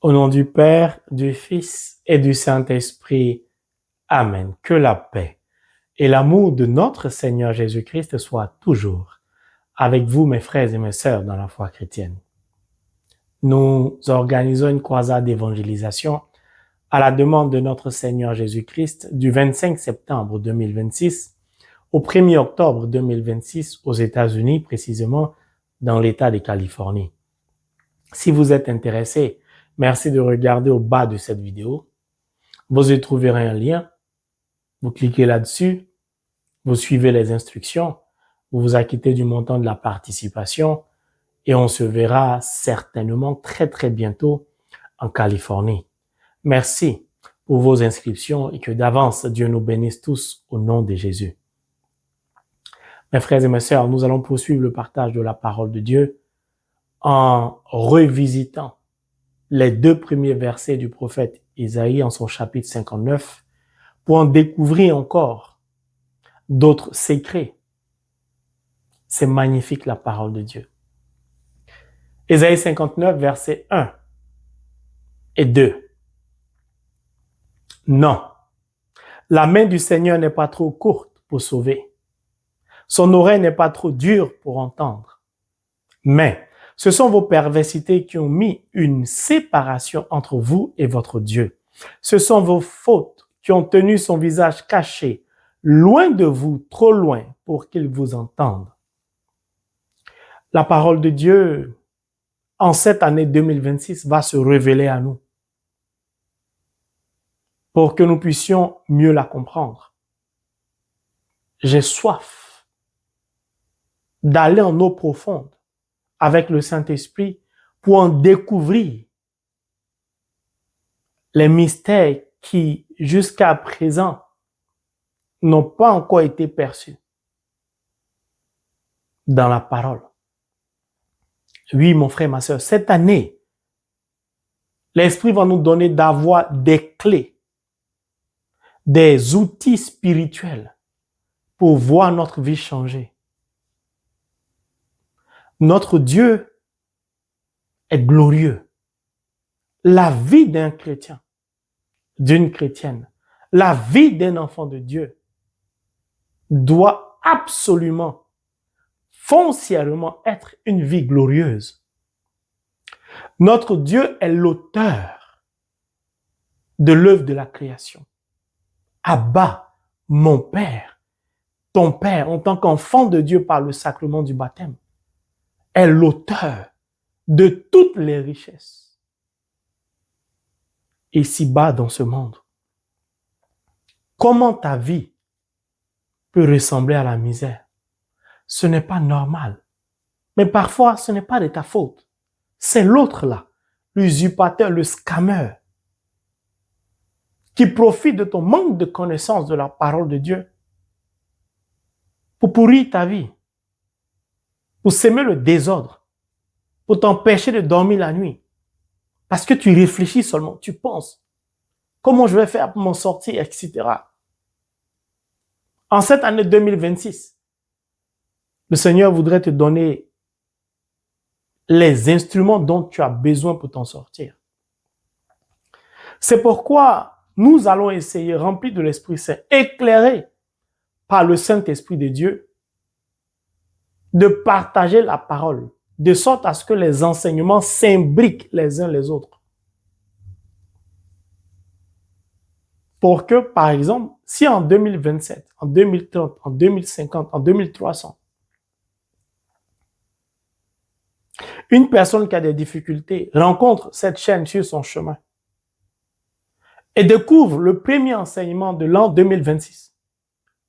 Au nom du Père, du Fils et du Saint-Esprit. Amen. Que la paix et l'amour de notre Seigneur Jésus-Christ soient toujours avec vous, mes frères et mes sœurs, dans la foi chrétienne. Nous organisons une croisade d'évangélisation à la demande de notre Seigneur Jésus-Christ du 25 septembre 2026 au 1er octobre 2026 aux États-Unis, précisément dans l'État de Californie. Si vous êtes intéressé, merci de regarder au bas de cette vidéo. Vous y trouverez un lien. Vous cliquez là-dessus. Vous suivez les instructions. Vous vous acquittez du montant de la participation. Et on se verra certainement très très bientôt en Californie. Merci pour vos inscriptions et que d'avance Dieu nous bénisse tous au nom de Jésus. Mes frères et mes sœurs, nous allons poursuivre le partage de la parole de Dieu en revisitant les 2 premiers versets du prophète Isaïe en son chapitre 59 pour en découvrir encore d'autres secrets. C'est magnifique la parole de Dieu. Isaïe 59, versets 1 et 2. Non, la main du Seigneur n'est pas trop courte pour sauver. Son oreille n'est pas trop dure pour entendre. Mais ce sont vos perversités qui ont mis une séparation entre vous et votre Dieu. Ce sont vos fautes qui ont tenu son visage caché, loin de vous, trop loin, pour qu'il vous entende. La parole de Dieu, en cette année 2026, va se révéler à nous pour que nous puissions mieux la comprendre. J'ai soif d'aller en eau profonde avec le Saint-Esprit pour en découvrir les mystères qui, jusqu'à présent, n'ont pas encore été perçus dans la parole. Oui, mon frère, ma sœur, cette année, l'Esprit va nous donner d'avoir des clés, des outils spirituels pour voir notre vie changer. Notre Dieu est glorieux. La vie d'un chrétien, d'une chrétienne, la vie d'un enfant de Dieu doit absolument, foncièrement être une vie glorieuse. Notre Dieu est l'auteur de l'œuvre de la création. Abba, mon Père, ton Père, en tant qu'enfant de Dieu par le sacrement du baptême, est l'auteur de toutes les richesses. Ici-bas dans ce monde, comment ta vie peut ressembler à la misère? Ce n'est pas normal. Mais parfois, ce n'est pas de ta faute. C'est l'autre là, l'usurpateur, le scammer, qui profite de ton manque de connaissance de la parole de Dieu pour pourrir ta vie, pour s'aimer le désordre, pour t'empêcher de dormir la nuit. Parce que tu réfléchis seulement, tu penses. Comment je vais faire pour m'en sortir, etc. En cette année 2026, le Seigneur voudrait te donner les instruments dont tu as besoin pour t'en sortir. C'est pourquoi nous allons essayer, remplis de l'Esprit Saint, éclairés par le Saint-Esprit de Dieu, de partager la parole, de sorte à ce que les enseignements s'imbriquent les uns les autres. Pour que, par exemple, si en 2027, en 2030, en 2050, en 2300, une personne qui a des difficultés rencontre cette chaîne sur son chemin et découvre le premier enseignement de l'an 2026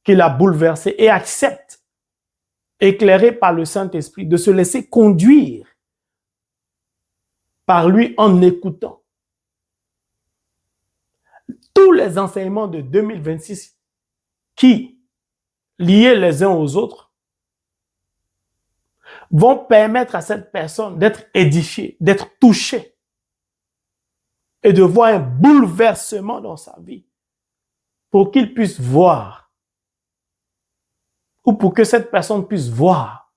qui l'a bouleversé et accepte, éclairé par le Saint-Esprit, de se laisser conduire par lui en écoutant tous les enseignements de 2026 qui, liés les uns aux autres, vont permettre à cette personne d'être édifiée, d'être touchée et de voir un bouleversement dans sa vie pour qu'il puisse voir ou pour que cette personne puisse voir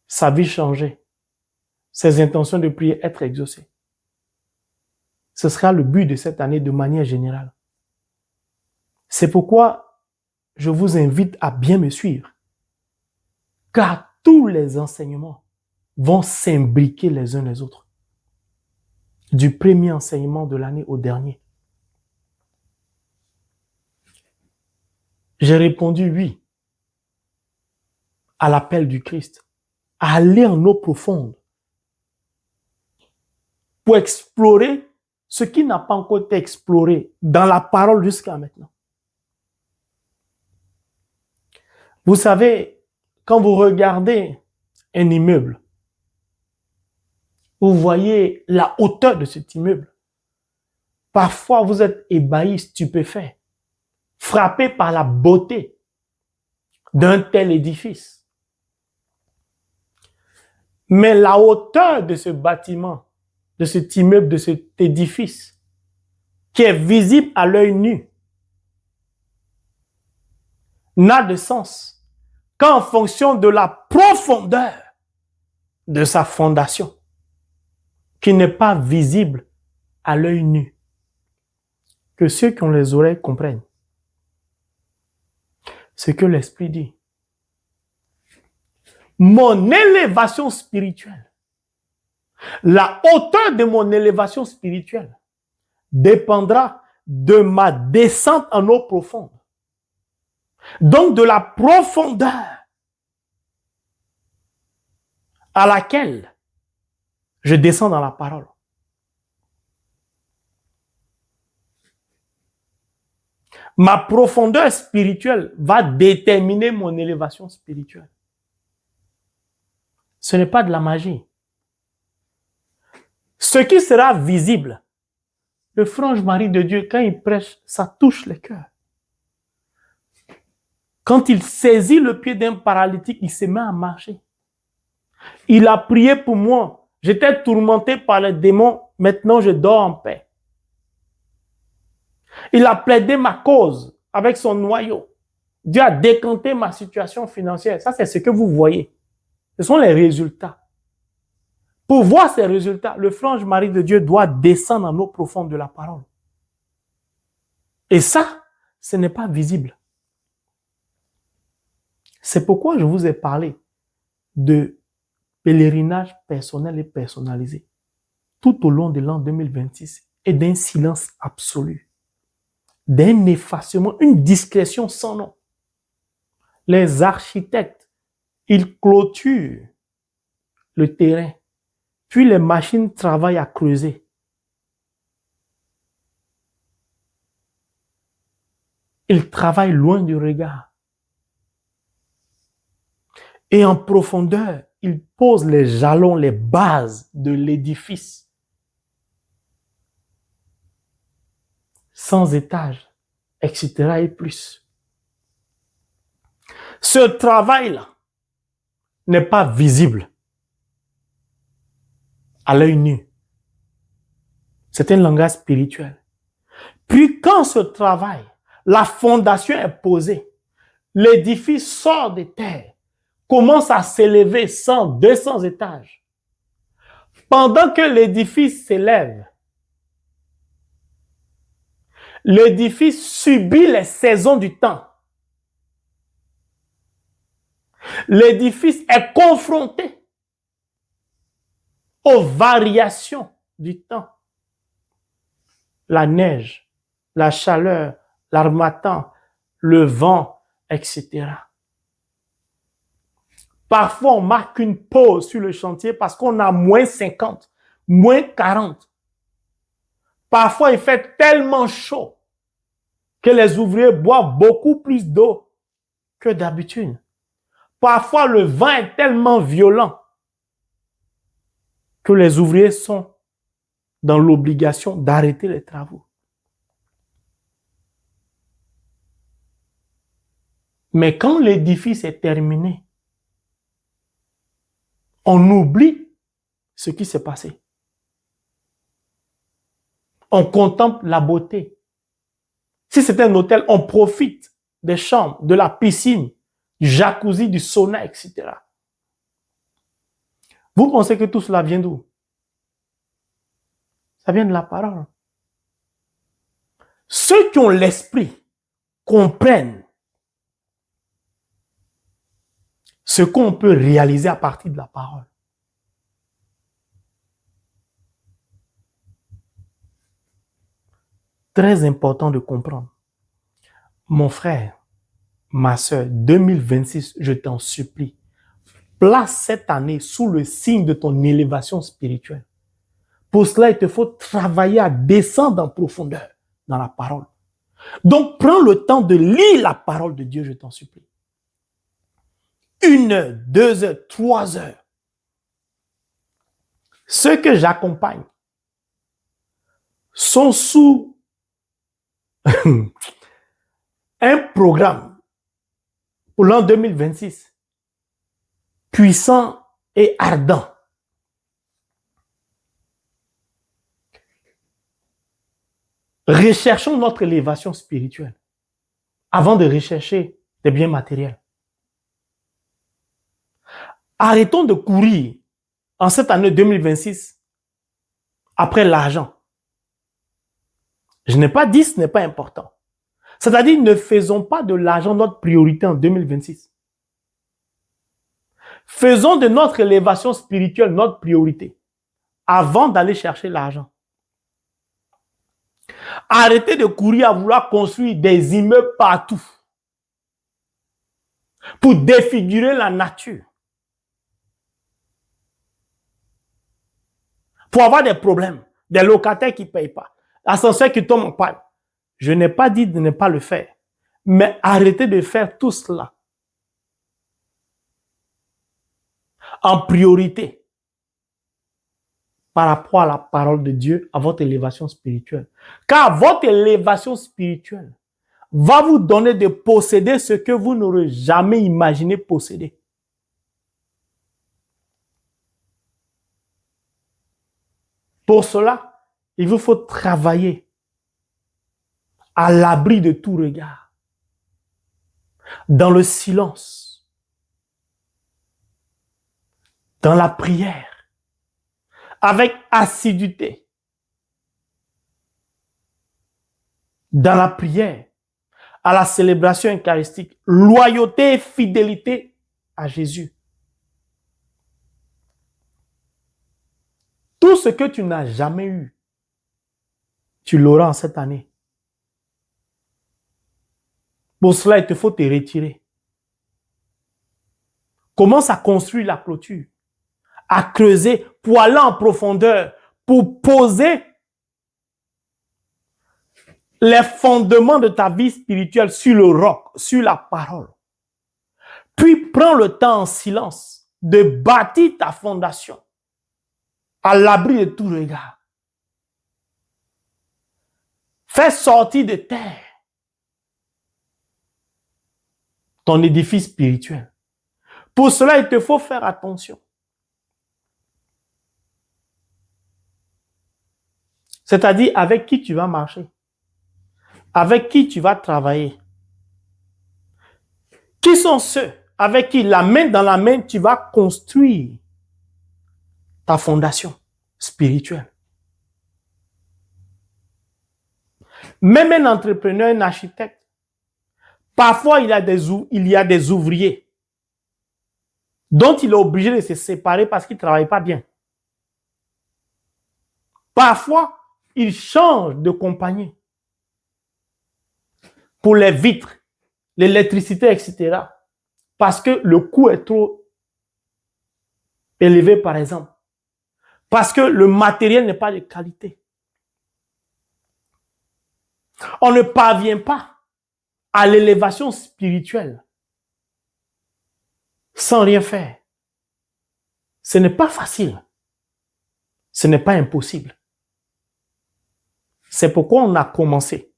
sa vie changer, ses intentions de prière être exaucées. Ce sera le but de cette année de manière générale. C'est pourquoi je vous invite à bien me suivre, car tous les enseignements vont s'imbriquer les uns les autres, du premier enseignement de l'année au dernier. J'ai répondu oui à l'appel du Christ, à aller en eau profonde pour explorer ce qui n'a pas encore été exploré dans la parole jusqu'à maintenant. Vous savez, quand vous regardez un immeuble, vous voyez la hauteur de cet immeuble. Parfois, vous êtes ébahi, stupéfait, frappé par la beauté d'un tel édifice. Mais la hauteur de ce bâtiment, de cet immeuble, de cet édifice, qui est visible à l'œil nu, n'a de sens qu'en fonction de la profondeur de sa fondation, qui n'est pas visible à l'œil nu. Que ceux qui ont les oreilles comprennent ce que l'Esprit dit. Mon élévation spirituelle, la hauteur de mon élévation spirituelle dépendra de ma descente en eau profonde. Donc de la profondeur à laquelle je descends dans la parole. Ma profondeur spirituelle va déterminer mon élévation spirituelle. Ce n'est pas de la magie. Ce qui sera visible, le franc mari de Dieu, quand il prêche, ça touche les cœurs. Quand il saisit le pied d'un paralytique, il se met à marcher. Il a prié pour moi. J'étais tourmenté par les démons. Maintenant, je dors en paix. Il a plaidé ma cause avec son noyau. Dieu a décanté ma situation financière. Ça, c'est ce que vous voyez. Ce sont les résultats. Pour voir ces résultats, le franc mari de Dieu doit descendre en eau profonde de la parole. Et ça, ce n'est pas visible. C'est pourquoi je vous ai parlé de pèlerinage personnel et personnalisé tout au long de l'an 2026 et d'un silence absolu, d'un effacement, une discrétion sans nom. Les architectes, ils clôturent le terrain, puis les machines travaillent à creuser. Ils travaillent loin du regard. Et en profondeur, ils posent les jalons, les bases de l'édifice. Sans étage, etc. et plus. Ce travail-là n'est pas visible à l'œil nu. C'est un langage spirituel. Puis quand ce travail, la fondation est posée, l'édifice sort des terres, commence à s'élever 100, 200 étages. Pendant que l'édifice s'élève, l'édifice subit les saisons du temps. L'édifice est confronté aux variations du temps. La neige, la chaleur, l'harmattan, le vent, etc. Parfois, on marque une pause sur le chantier parce qu'on a moins 50, moins 40. Parfois, il fait tellement chaud que les ouvriers boivent beaucoup plus d'eau que d'habitude. Parfois, le vent est tellement violent que les ouvriers sont dans l'obligation d'arrêter les travaux. Mais quand l'édifice est terminé, on oublie ce qui s'est passé. On contemple la beauté. Si c'est un hôtel, on profite des chambres, de la piscine, du jacuzzi, du sauna, etc. Vous pensez que tout cela vient d'où? Ça vient de la parole. Ceux qui ont l'esprit comprennent ce qu'on peut réaliser à partir de la parole. Très important de comprendre. Mon frère, ma soeur, 2026, je t'en supplie, place cette année sous le signe de ton élévation spirituelle. Pour cela, il te faut travailler à descendre en profondeur dans la parole. Donc, prends le temps de lire la parole de Dieu, je t'en supplie. 1 heure, 2 heures, 3 heures. Ceux que j'accompagne sont sous un programme pour l'an 2026 puissant et ardent. Recherchons notre élévation spirituelle avant de rechercher des biens matériels. Arrêtons de courir en cette année 2026 après l'argent. Je n'ai pas dit ce n'est pas important. C'est-à-dire, ne faisons pas de l'argent notre priorité en 2026. Faisons de notre élévation spirituelle notre priorité avant d'aller chercher l'argent. Arrêtez de courir à vouloir construire des immeubles partout pour défigurer la nature, pour avoir des problèmes, des locataires qui ne payent pas, l'ascenseur qui tombe en panne. Je n'ai pas dit de ne pas le faire, mais arrêtez de faire tout cela en priorité par rapport à la parole de Dieu, à votre élévation spirituelle. Car votre élévation spirituelle va vous donner de posséder ce que vous n'aurez jamais imaginé posséder. Pour cela, il vous faut travailler à l'abri de tout regard, dans le silence, dans la prière, avec assiduité, dans la prière, à la célébration eucharistique, loyauté et fidélité à Jésus. Tout ce que tu n'as jamais eu, tu l'auras en cette année. Pour cela, il te faut te retirer. Commence à construire la clôture, à creuser pour aller en profondeur, pour poser les fondements de ta vie spirituelle sur le roc, sur la parole. Puis prends le temps en silence de bâtir ta fondation à l'abri de tout regard. Fais sortir de terre ton édifice spirituel. Pour cela, il te faut faire attention. C'est-à-dire avec qui tu vas marcher, avec qui tu vas travailler. Qui sont ceux avec qui, la main dans la main, tu vas construire ta fondation spirituelle. Même un entrepreneur, un architecte, parfois il y a des ouvriers dont il est obligé de se séparer parce qu'ils ne travaillent pas bien. Parfois, il change de compagnie pour les vitres, l'électricité, etc. Parce que le coût est trop élevé, par exemple. Parce que le matériel n'est pas de qualité. On ne parvient pas à l'élévation spirituelle sans rien faire. Ce n'est pas facile. Ce n'est pas impossible. C'est pourquoi on a commencé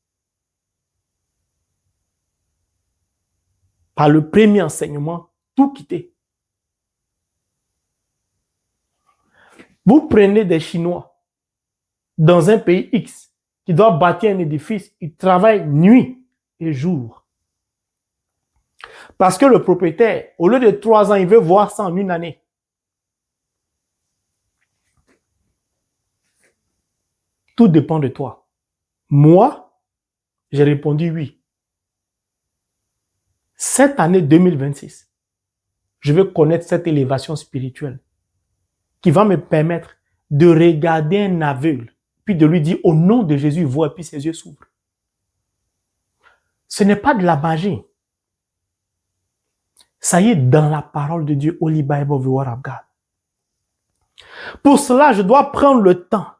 par le premier enseignement, tout quitter. Vous prenez des Chinois dans un pays X qui doivent bâtir un édifice, ils travaillent nuit et jour. Parce que le propriétaire, au lieu de 3 ans, il veut voir ça en 1 année. Tout dépend de toi. Moi, j'ai répondu oui. Cette année 2026, je veux connaître cette élévation spirituelle qui va me permettre de regarder un aveugle, puis de lui dire au nom de Jésus, vois, puis ses yeux s'ouvrent. Ce n'est pas de la magie. Ça y est dans la parole de Dieu, Holy Bible of the Word of God. Pour cela, je dois prendre le temps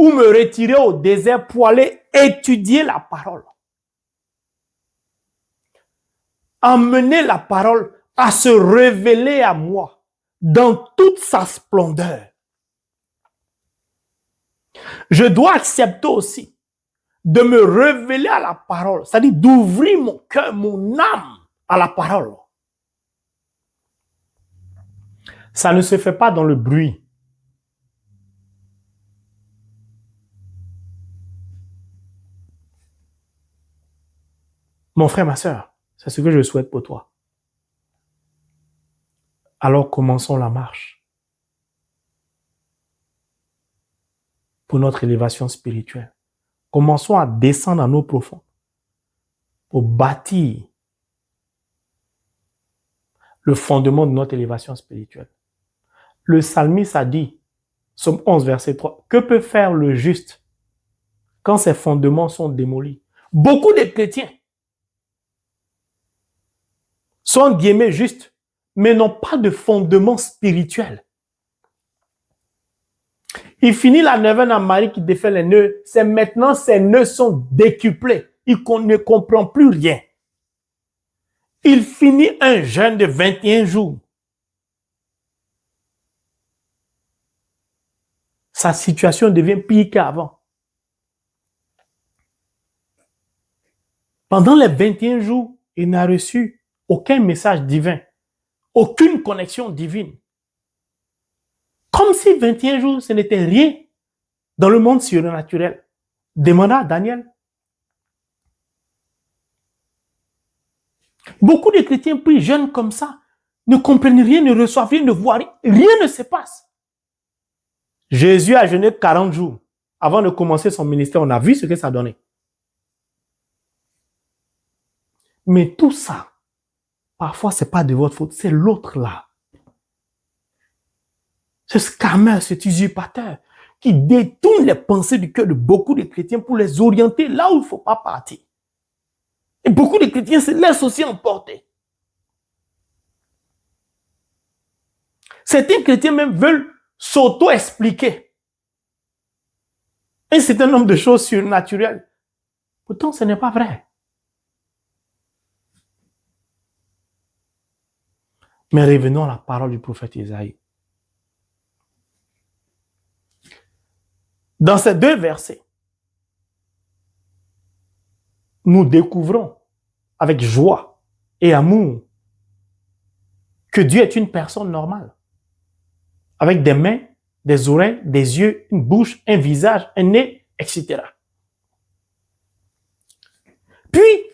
ou me retirer au désert pour aller étudier la parole. Emmener la parole à se révéler à moi dans toute sa splendeur. Je dois accepter aussi de me révéler à la parole, c'est-à-dire d'ouvrir mon cœur, mon âme à la parole. Ça ne se fait pas dans le bruit. Mon frère, ma soeur, c'est ce que je souhaite pour toi. Alors commençons la marche pour notre élévation spirituelle. Commençons à descendre en eau profonde pour bâtir le fondement de notre élévation spirituelle. Le psalmiste a dit, Psaume 11, verset 3, que peut faire le juste quand ses fondements sont démolis? Beaucoup de chrétiens sont en guillemets justes, mais n'ont pas de fondement spirituel. Il finit la neuvaine en Marie qui défait les nœuds. C'est maintenant ces nœuds sont décuplés. Il ne comprend plus rien. Il finit un jeûne de 21 jours. Sa situation devient pire qu'avant. Pendant les 21 jours, il n'a reçu aucun message divin, aucune connexion divine. Comme si 21 jours, ce n'était rien dans le monde surnaturel. Demanda à Daniel. Beaucoup de chrétiens prient, jeûnent comme ça, ne comprennent rien, ne reçoivent rien, ne voient rien, rien ne se passe. Jésus a jeûné 40 jours. Avant de commencer son ministère, on a vu ce que ça donnait. Mais tout ça, parfois, ce n'est pas de votre faute, c'est l'autre là. Ce scammer, cet usurpateur, qui détourne les pensées du cœur de beaucoup de chrétiens pour les orienter là où il ne faut pas partir. Et beaucoup de chrétiens se laissent aussi emporter. Certains chrétiens même veulent s'auto-expliquer un certain nombre de choses surnaturelles. Pourtant, ce n'est pas vrai. Mais revenons à la parole du prophète Isaïe. Dans ces deux versets, nous découvrons avec joie et amour que Dieu est une personne normale, avec des mains, des oreilles, des yeux, une bouche, un visage, un nez, etc. Puis,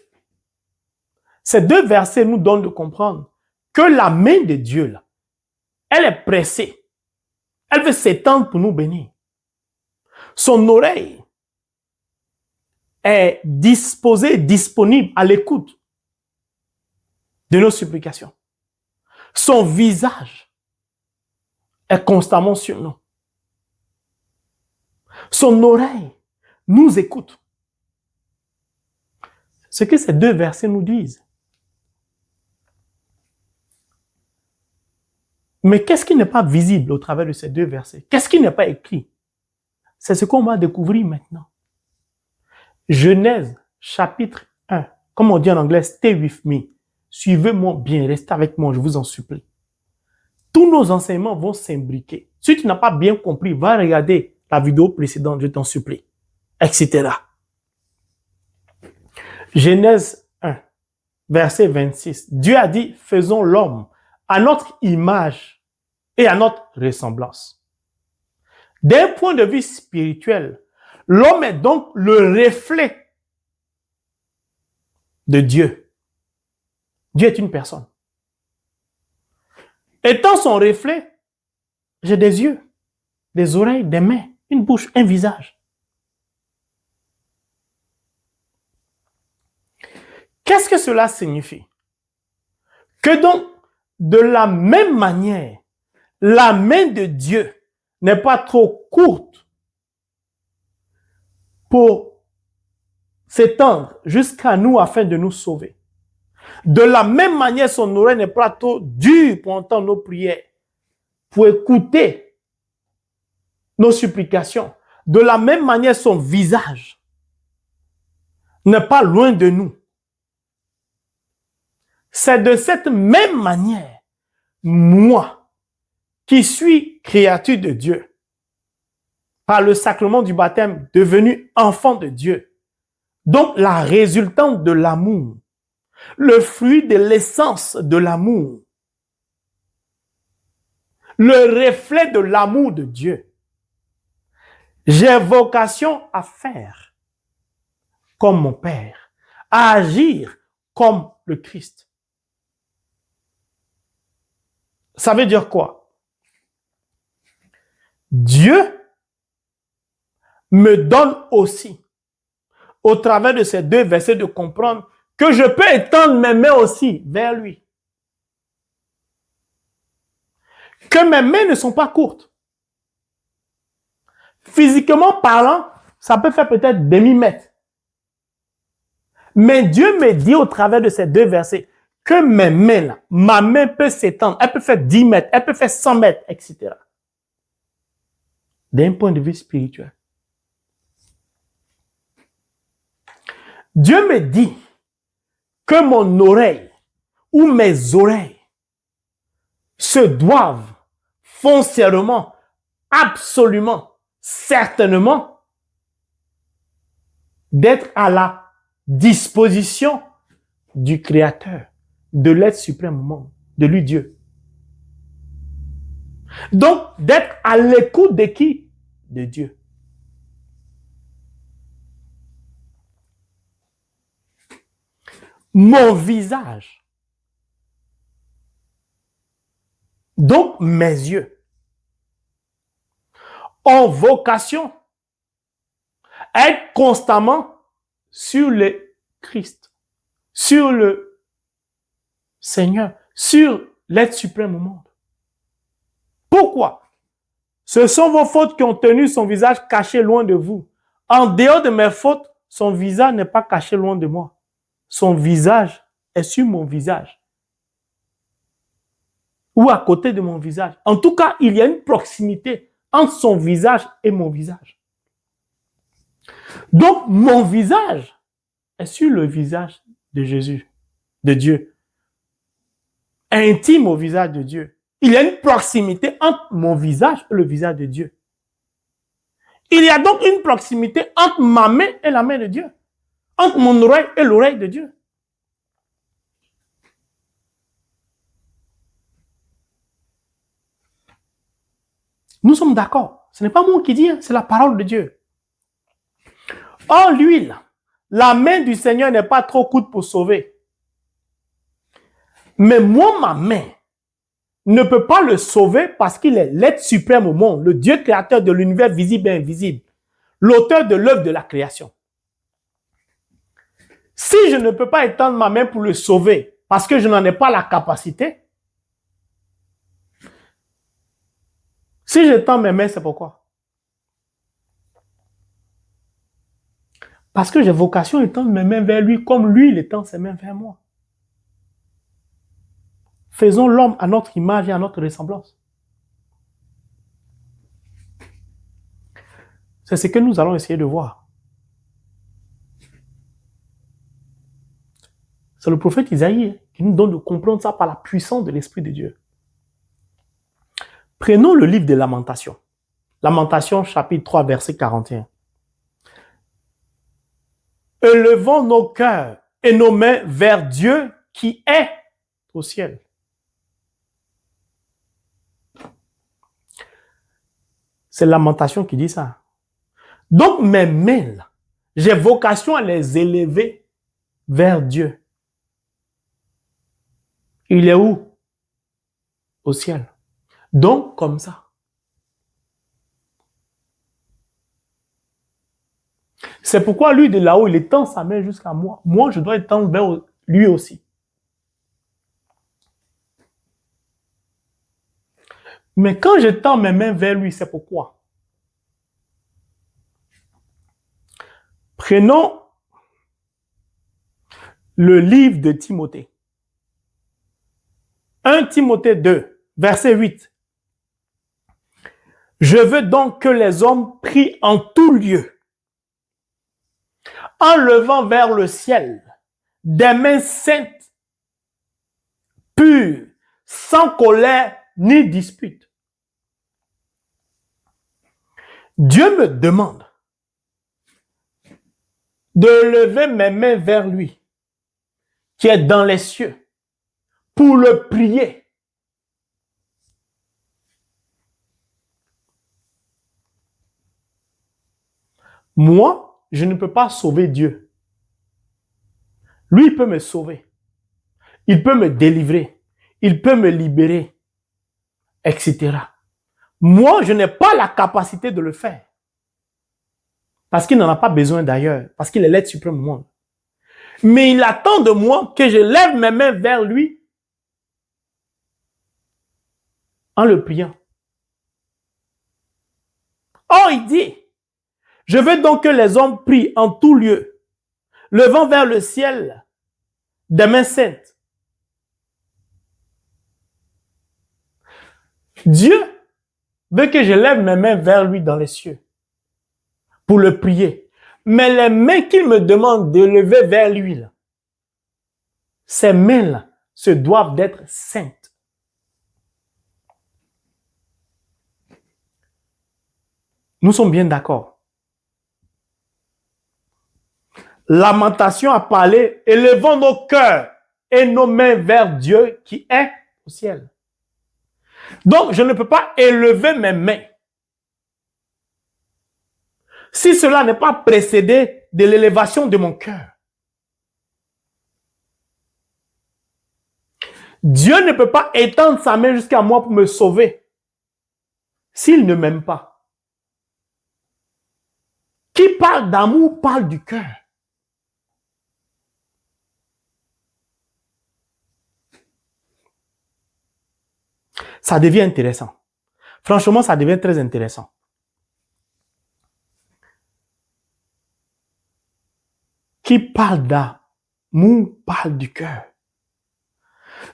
ces deux versets nous donnent de comprendre que la main de Dieu, là, elle est pressée. Elle veut s'étendre pour nous bénir. Son oreille est disposée, disponible à l'écoute de nos supplications. Son visage est constamment sur nous. Son oreille nous écoute. Ce que ces deux versets nous disent. Mais qu'est-ce qui n'est pas visible au travers de ces deux versets? Qu'est-ce qui n'est pas écrit? C'est ce qu'on va découvrir maintenant. Genèse, chapitre 1. Comme on dit en anglais, stay with me. Suivez-moi bien, restez avec moi, je vous en supplie. Tous nos enseignements vont s'imbriquer. Si tu n'as pas bien compris, va regarder la vidéo précédente, je t'en supplie, etc. Genèse 1, verset 26. Dieu a dit, faisons l'homme à notre image et à notre ressemblance. D'un point de vue spirituel, l'homme est donc le reflet de Dieu. Dieu est une personne. Étant son reflet, j'ai des yeux, des oreilles, des mains, une bouche, un visage. Qu'est-ce que cela signifie? Que donc, de la même manière, la main de Dieu n'est pas trop courte pour s'étendre jusqu'à nous afin de nous sauver. De la même manière, son oreille n'est pas trop dure pour entendre nos prières, pour écouter nos supplications. De la même manière, son visage n'est pas loin de nous. C'est de cette même manière, moi, qui suis créature de Dieu, par le sacrement du baptême, devenu enfant de Dieu, donc la résultante de l'amour, le fruit de l'essence de l'amour, le reflet de l'amour de Dieu. J'ai vocation à faire comme mon Père, à agir comme le Christ. Ça veut dire quoi? Dieu me donne aussi, au travers de ces deux versets, de comprendre que je peux étendre mes mains aussi vers lui. Que mes mains ne sont pas courtes. Physiquement parlant, ça peut faire peut-être demi-mètre. Mais Dieu me dit au travers de ces deux versets que mes mains, là, ma main peut s'étendre, elle peut faire 10 mètres, elle peut faire 100 mètres, etc. D'un point de vue spirituel. Dieu me dit que mon oreille ou mes oreilles se doivent foncièrement, absolument, certainement d'être à la disposition du Créateur, de l'être suprême au monde, de lui Dieu. Donc, d'être à l'écoute de qui? De Dieu. Mon visage, donc mes yeux, ont vocation à être constamment sur le Christ, sur le Seigneur, sur l'être suprême au monde. Pourquoi? Ce sont vos fautes qui ont tenu son visage caché loin de vous. En dehors de mes fautes, son visage n'est pas caché loin de moi. Son visage est sur mon visage. Ou à côté de mon visage. En tout cas, il y a une proximité entre son visage et mon visage. Donc, mon visage est sur le visage de Jésus, de Dieu. Intime au visage de Dieu. Il y a une proximité entre mon visage et le visage de Dieu. Il y a donc une proximité entre ma main et la main de Dieu. Entre mon oreille et l'oreille de Dieu. Nous sommes d'accord. Ce n'est pas moi qui dis, c'est la parole de Dieu. Or, l'huile, la main du Seigneur n'est pas trop courte pour sauver. Mais moi, ma main ne peut pas le sauver parce qu'il est l'être suprême au monde, le Dieu créateur de l'univers visible et invisible, l'auteur de l'œuvre de la création. Si je ne peux pas étendre ma main pour le sauver parce que je n'en ai pas la capacité, si j'étends mes mains, c'est pourquoi? Parce que j'ai vocation à étendre mes mains vers lui comme lui, il étend ses mains vers moi. Faisons l'homme à notre image et à notre ressemblance. C'est ce que nous allons essayer de voir. C'est le prophète Isaïe qui nous donne de comprendre ça par la puissance de l'Esprit de Dieu. Prenons le livre des Lamentations. Lamentations chapitre 3, verset 41. Élevons nos cœurs et nos mains vers Dieu qui est au ciel. C'est Lamentation qui dit ça. Donc mes mains, j'ai vocation à les élever vers Dieu. Il est où? Au ciel. Donc comme ça. C'est pourquoi lui de là-haut, il étend sa main jusqu'à moi. Moi, je dois étendre vers lui aussi. Mais quand je tends mes mains vers lui, c'est pourquoi. Prenons le livre de Timothée. 1 Timothée 2, verset 8. Je veux donc que les hommes prient en tout lieu, en levant vers le ciel des mains saintes, pures, sans colère ni dispute. Dieu me demande de lever mes mains vers lui, qui est dans les cieux, pour le prier. Moi, je ne peux pas sauver Dieu. Lui, il peut me sauver. Il peut me délivrer. Il peut me libérer, etc. Moi, je n'ai pas la capacité de le faire. Parce qu'il n'en a pas besoin d'ailleurs. Parce qu'il est l'être suprême au monde. Mais il attend de moi que je lève mes mains vers lui en le priant. Or, il dit, je veux donc que les hommes prient en tout lieu, levant vers le ciel des mains saintes. Dieu veut que je lève mes mains vers lui dans les cieux pour le prier. Mais les mains qu'il me demande de lever vers lui, là, ces mains-là se doivent d'être saintes. Nous sommes bien d'accord. Lamentation a parlé, élevons nos cœurs et nos mains vers Dieu qui est au ciel. Donc, je ne peux pas élever mes mains si cela n'est pas précédé de l'élévation de mon cœur. Dieu ne peut pas étendre sa main jusqu'à moi pour me sauver s'il ne m'aime pas. Qui parle d'amour parle du cœur. Ça devient intéressant. Franchement, ça devient très intéressant. Qui parle d'amour parle du cœur.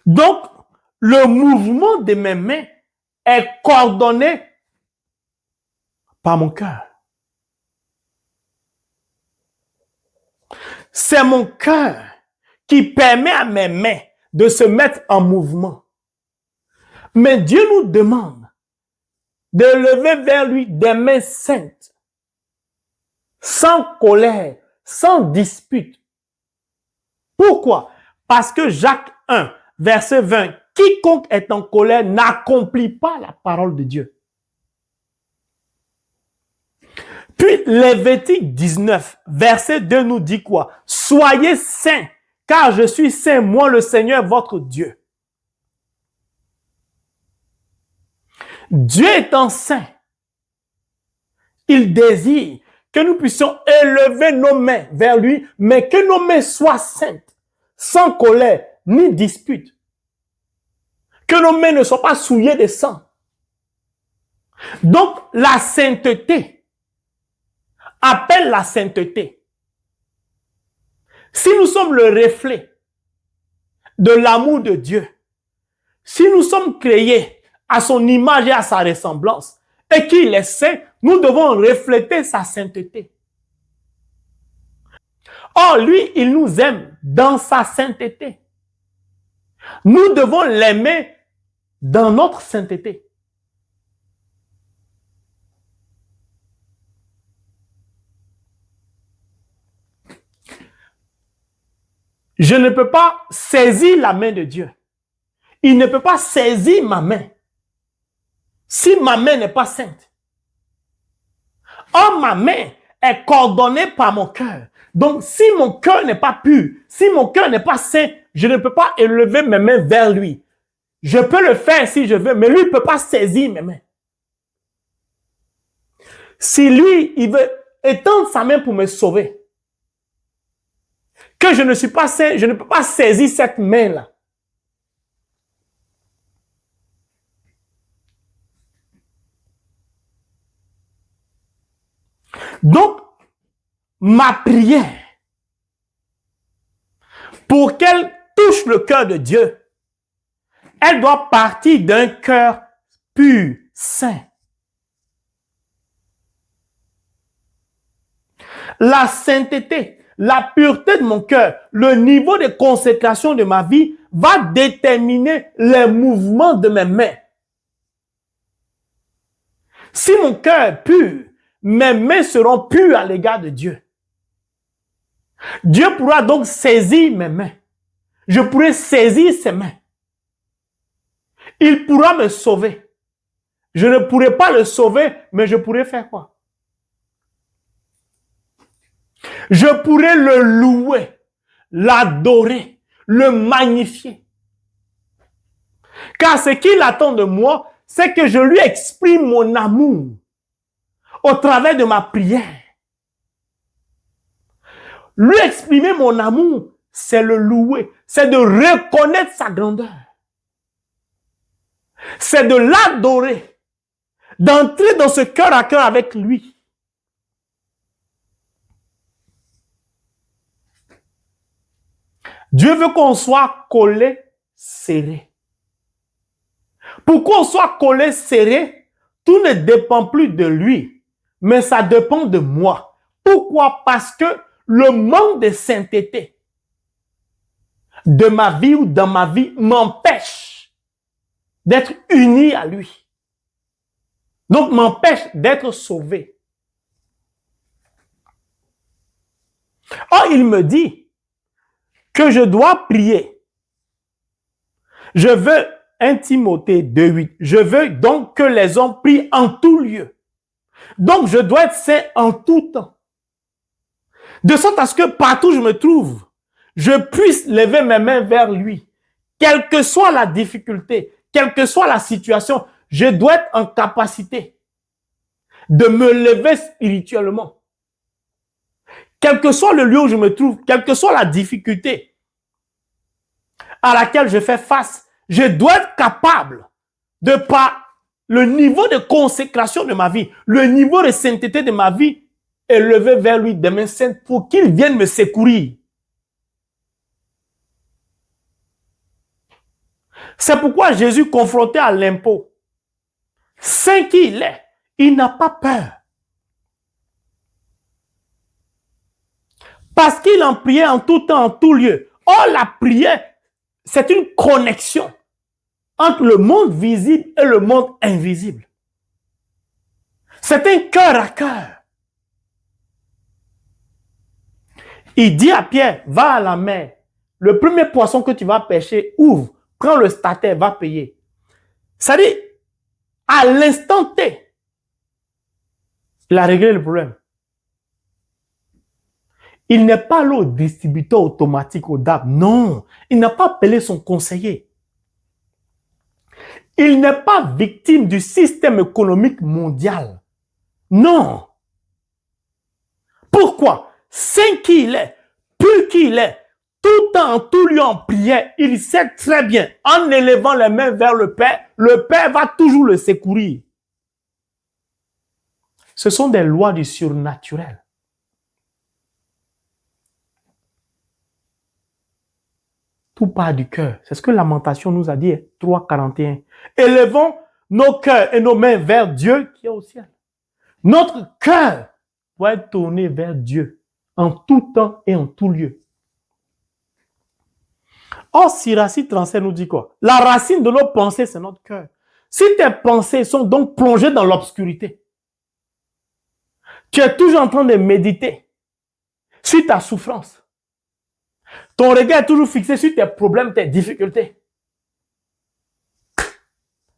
Donc, le mouvement de mes mains est coordonné par mon cœur. C'est mon cœur qui permet à mes mains de se mettre en mouvement. Mais Dieu nous demande de lever vers lui des mains saintes, sans colère, sans dispute. Pourquoi? Parce que Jacques 1, verset 20, quiconque est en colère n'accomplit pas la parole de Dieu. Puis Lévitique 19, verset 2 nous dit quoi? Soyez saints, car je suis saint, moi le Seigneur votre Dieu. Dieu étant saint, il désire que nous puissions élever nos mains vers lui, mais que nos mains soient saintes, sans colère ni dispute. Que nos mains ne soient pas souillées de sang. Donc, la sainteté appelle la sainteté. Si nous sommes le reflet de l'amour de Dieu, si nous sommes créés à son image et à sa ressemblance, et qu'il est saint, nous devons refléter sa sainteté. Or, lui, il nous aime dans sa sainteté. Nous devons l'aimer dans notre sainteté. Je ne peux pas saisir la main de Dieu. Il ne peut pas saisir ma main si ma main n'est pas sainte. Or, ma main est coordonnée par mon cœur. Donc, si mon cœur n'est pas pur, si mon cœur n'est pas saint, je ne peux pas élever mes mains vers lui. Je peux le faire si je veux, mais lui ne peut pas saisir mes mains. Si lui, il veut étendre sa main pour me sauver, que je ne peux pas saisir cette main-là. Donc, ma prière, pour qu'elle touche le cœur de Dieu, elle doit partir d'un cœur pur, saint. La sainteté, la pureté de mon cœur, le niveau de consécration de ma vie va déterminer les mouvements de mes mains. Si mon cœur est pur, mes mains seront pures à l'égard de Dieu. Dieu pourra donc saisir mes mains. Je pourrai saisir ses mains. Il pourra me sauver. Je ne pourrai pas le sauver, mais je pourrai faire quoi? Je pourrai le louer, l'adorer, le magnifier. Car ce qu'il attend de moi, c'est que je lui exprime mon amour au travers de ma prière. Lui exprimer mon amour, c'est le louer, c'est de reconnaître sa grandeur. C'est de l'adorer, d'entrer dans ce cœur à cœur avec lui. Dieu veut qu'on soit collé, serré. Pour qu'on soit collé, serré, tout ne dépend plus de lui, mais ça dépend de moi. Pourquoi? Parce que le manque de sainteté de ma vie ou dans ma vie m'empêche d'être uni à lui. Donc, m'empêche d'être sauvé. Or, il me dit que je dois prier. Je veux 1 Timothée 2,8. Je veux donc que les hommes prient en tout lieu. Donc, je dois être saint en tout temps. De sorte à ce que partout où je me trouve, je puisse lever mes mains vers lui. Quelle que soit la difficulté, quelle que soit la situation, je dois être en capacité de me lever spirituellement. Quel que soit le lieu où je me trouve, quelle que soit la difficulté à laquelle je fais face, je dois être capable de par le niveau de consécration de ma vie, le niveau de sainteté de ma vie, élever vers lui des mains saintes pour qu'il vienne me secourir. C'est pourquoi Jésus, confronté à l'impôt, saint qu'il est, il n'a pas peur. Parce qu'il en priait en tout temps, en tout lieu. Or, la prière, c'est une connexion entre le monde visible et le monde invisible. C'est un cœur à cœur. Il dit à Pierre, va à la mer. Le premier poisson que tu vas pêcher, ouvre, prends le statère, va payer. C'est-à-dire, à l'instant T, il a réglé le problème. Il n'est pas allé au distributeur automatique, au DAB. Non, il n'a pas appelé son conseiller. Il n'est pas victime du système économique mondial. Non. Pourquoi? Saint qu'il est, pur qu'il est, tout en tout lieu en prière, il sait très bien, en élevant les mains vers le Père va toujours le secourir. Ce sont des lois du surnaturel. Tout part du cœur. C'est ce que Lamentation nous a dit, 3,41. Élevons nos cœurs et nos mains vers Dieu qui est au ciel. Notre cœur doit être tourné vers Dieu en tout temps et en tout lieu. Or, Siracide 37 nous dit quoi? La racine de nos pensées, c'est notre cœur. Si tes pensées sont donc plongées dans l'obscurité, tu es toujours en train de méditer sur ta souffrance. Ton regard est toujours fixé sur tes problèmes, tes difficultés.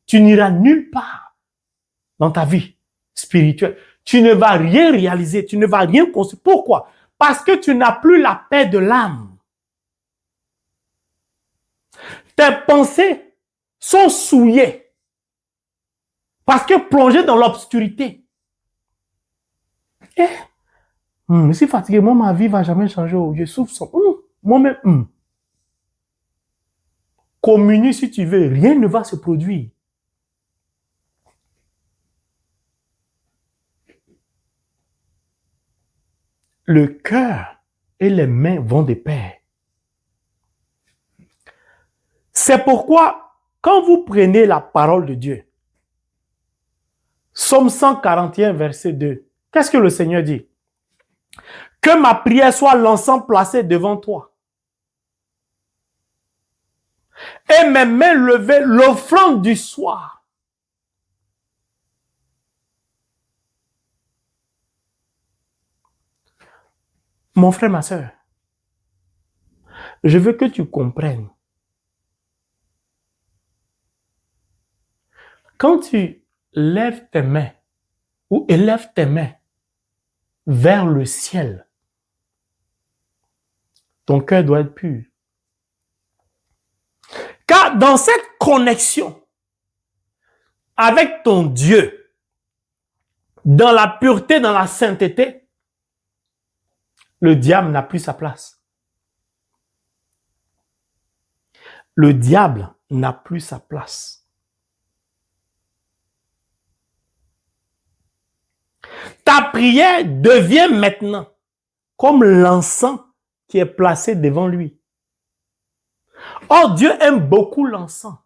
Tu n'iras nulle part dans ta vie spirituelle. Tu ne vas rien réaliser, tu ne vas rien construire. Pourquoi? Parce que tu n'as plus la paix de l'âme. Tes pensées sont souillées parce que plongées dans l'obscurité. Je suis fatigué, moi ma vie ne va jamais changer. Je souffre. Moi-même, communie si tu veux, rien ne va se produire. Le cœur et les mains vont de pair. C'est pourquoi, quand vous prenez la parole de Dieu, Psaume 141, verset 2, qu'est-ce que le Seigneur dit? Que ma prière soit l'encens placé devant toi. Et mes mains levées, l'offrande du soir. Mon frère, ma soeur, je veux que tu comprennes. Quand tu lèves tes mains ou élèves tes mains vers le ciel, ton cœur doit être pur. Car dans cette connexion avec ton Dieu, dans la pureté, dans la sainteté, le diable n'a plus sa place. Le diable n'a plus sa place. Ta prière devient maintenant comme l'encens qui est placé devant lui. Or, Dieu aime beaucoup l'encens.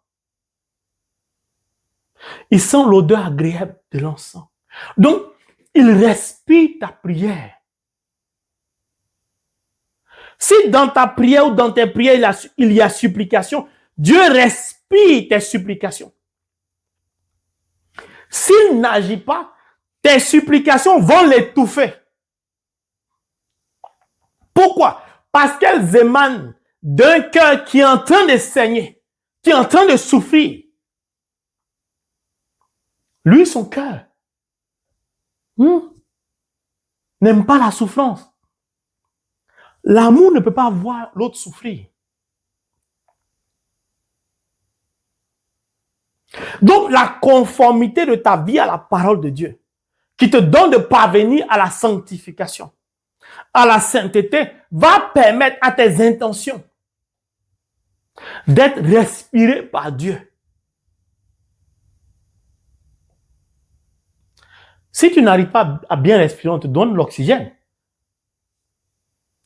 Il sent l'odeur agréable de l'encens. Donc, il respire ta prière. Si dans ta prière ou dans tes prières, il y a supplication, Dieu respire tes supplications. S'il n'agit pas, tes supplications vont l'étouffer. Pourquoi? Parce qu'elles émanent d'un cœur qui est en train de saigner, qui est en train de souffrir. Lui, son cœur, n'aime pas la souffrance. L'amour ne peut pas voir l'autre souffrir. Donc, la conformité de ta vie à la parole de Dieu, qui te donne de parvenir à la sanctification, à la sainteté, va permettre à tes intentions d'être respirées par Dieu. Si tu n'arrives pas à bien respirer, on te donne l'oxygène.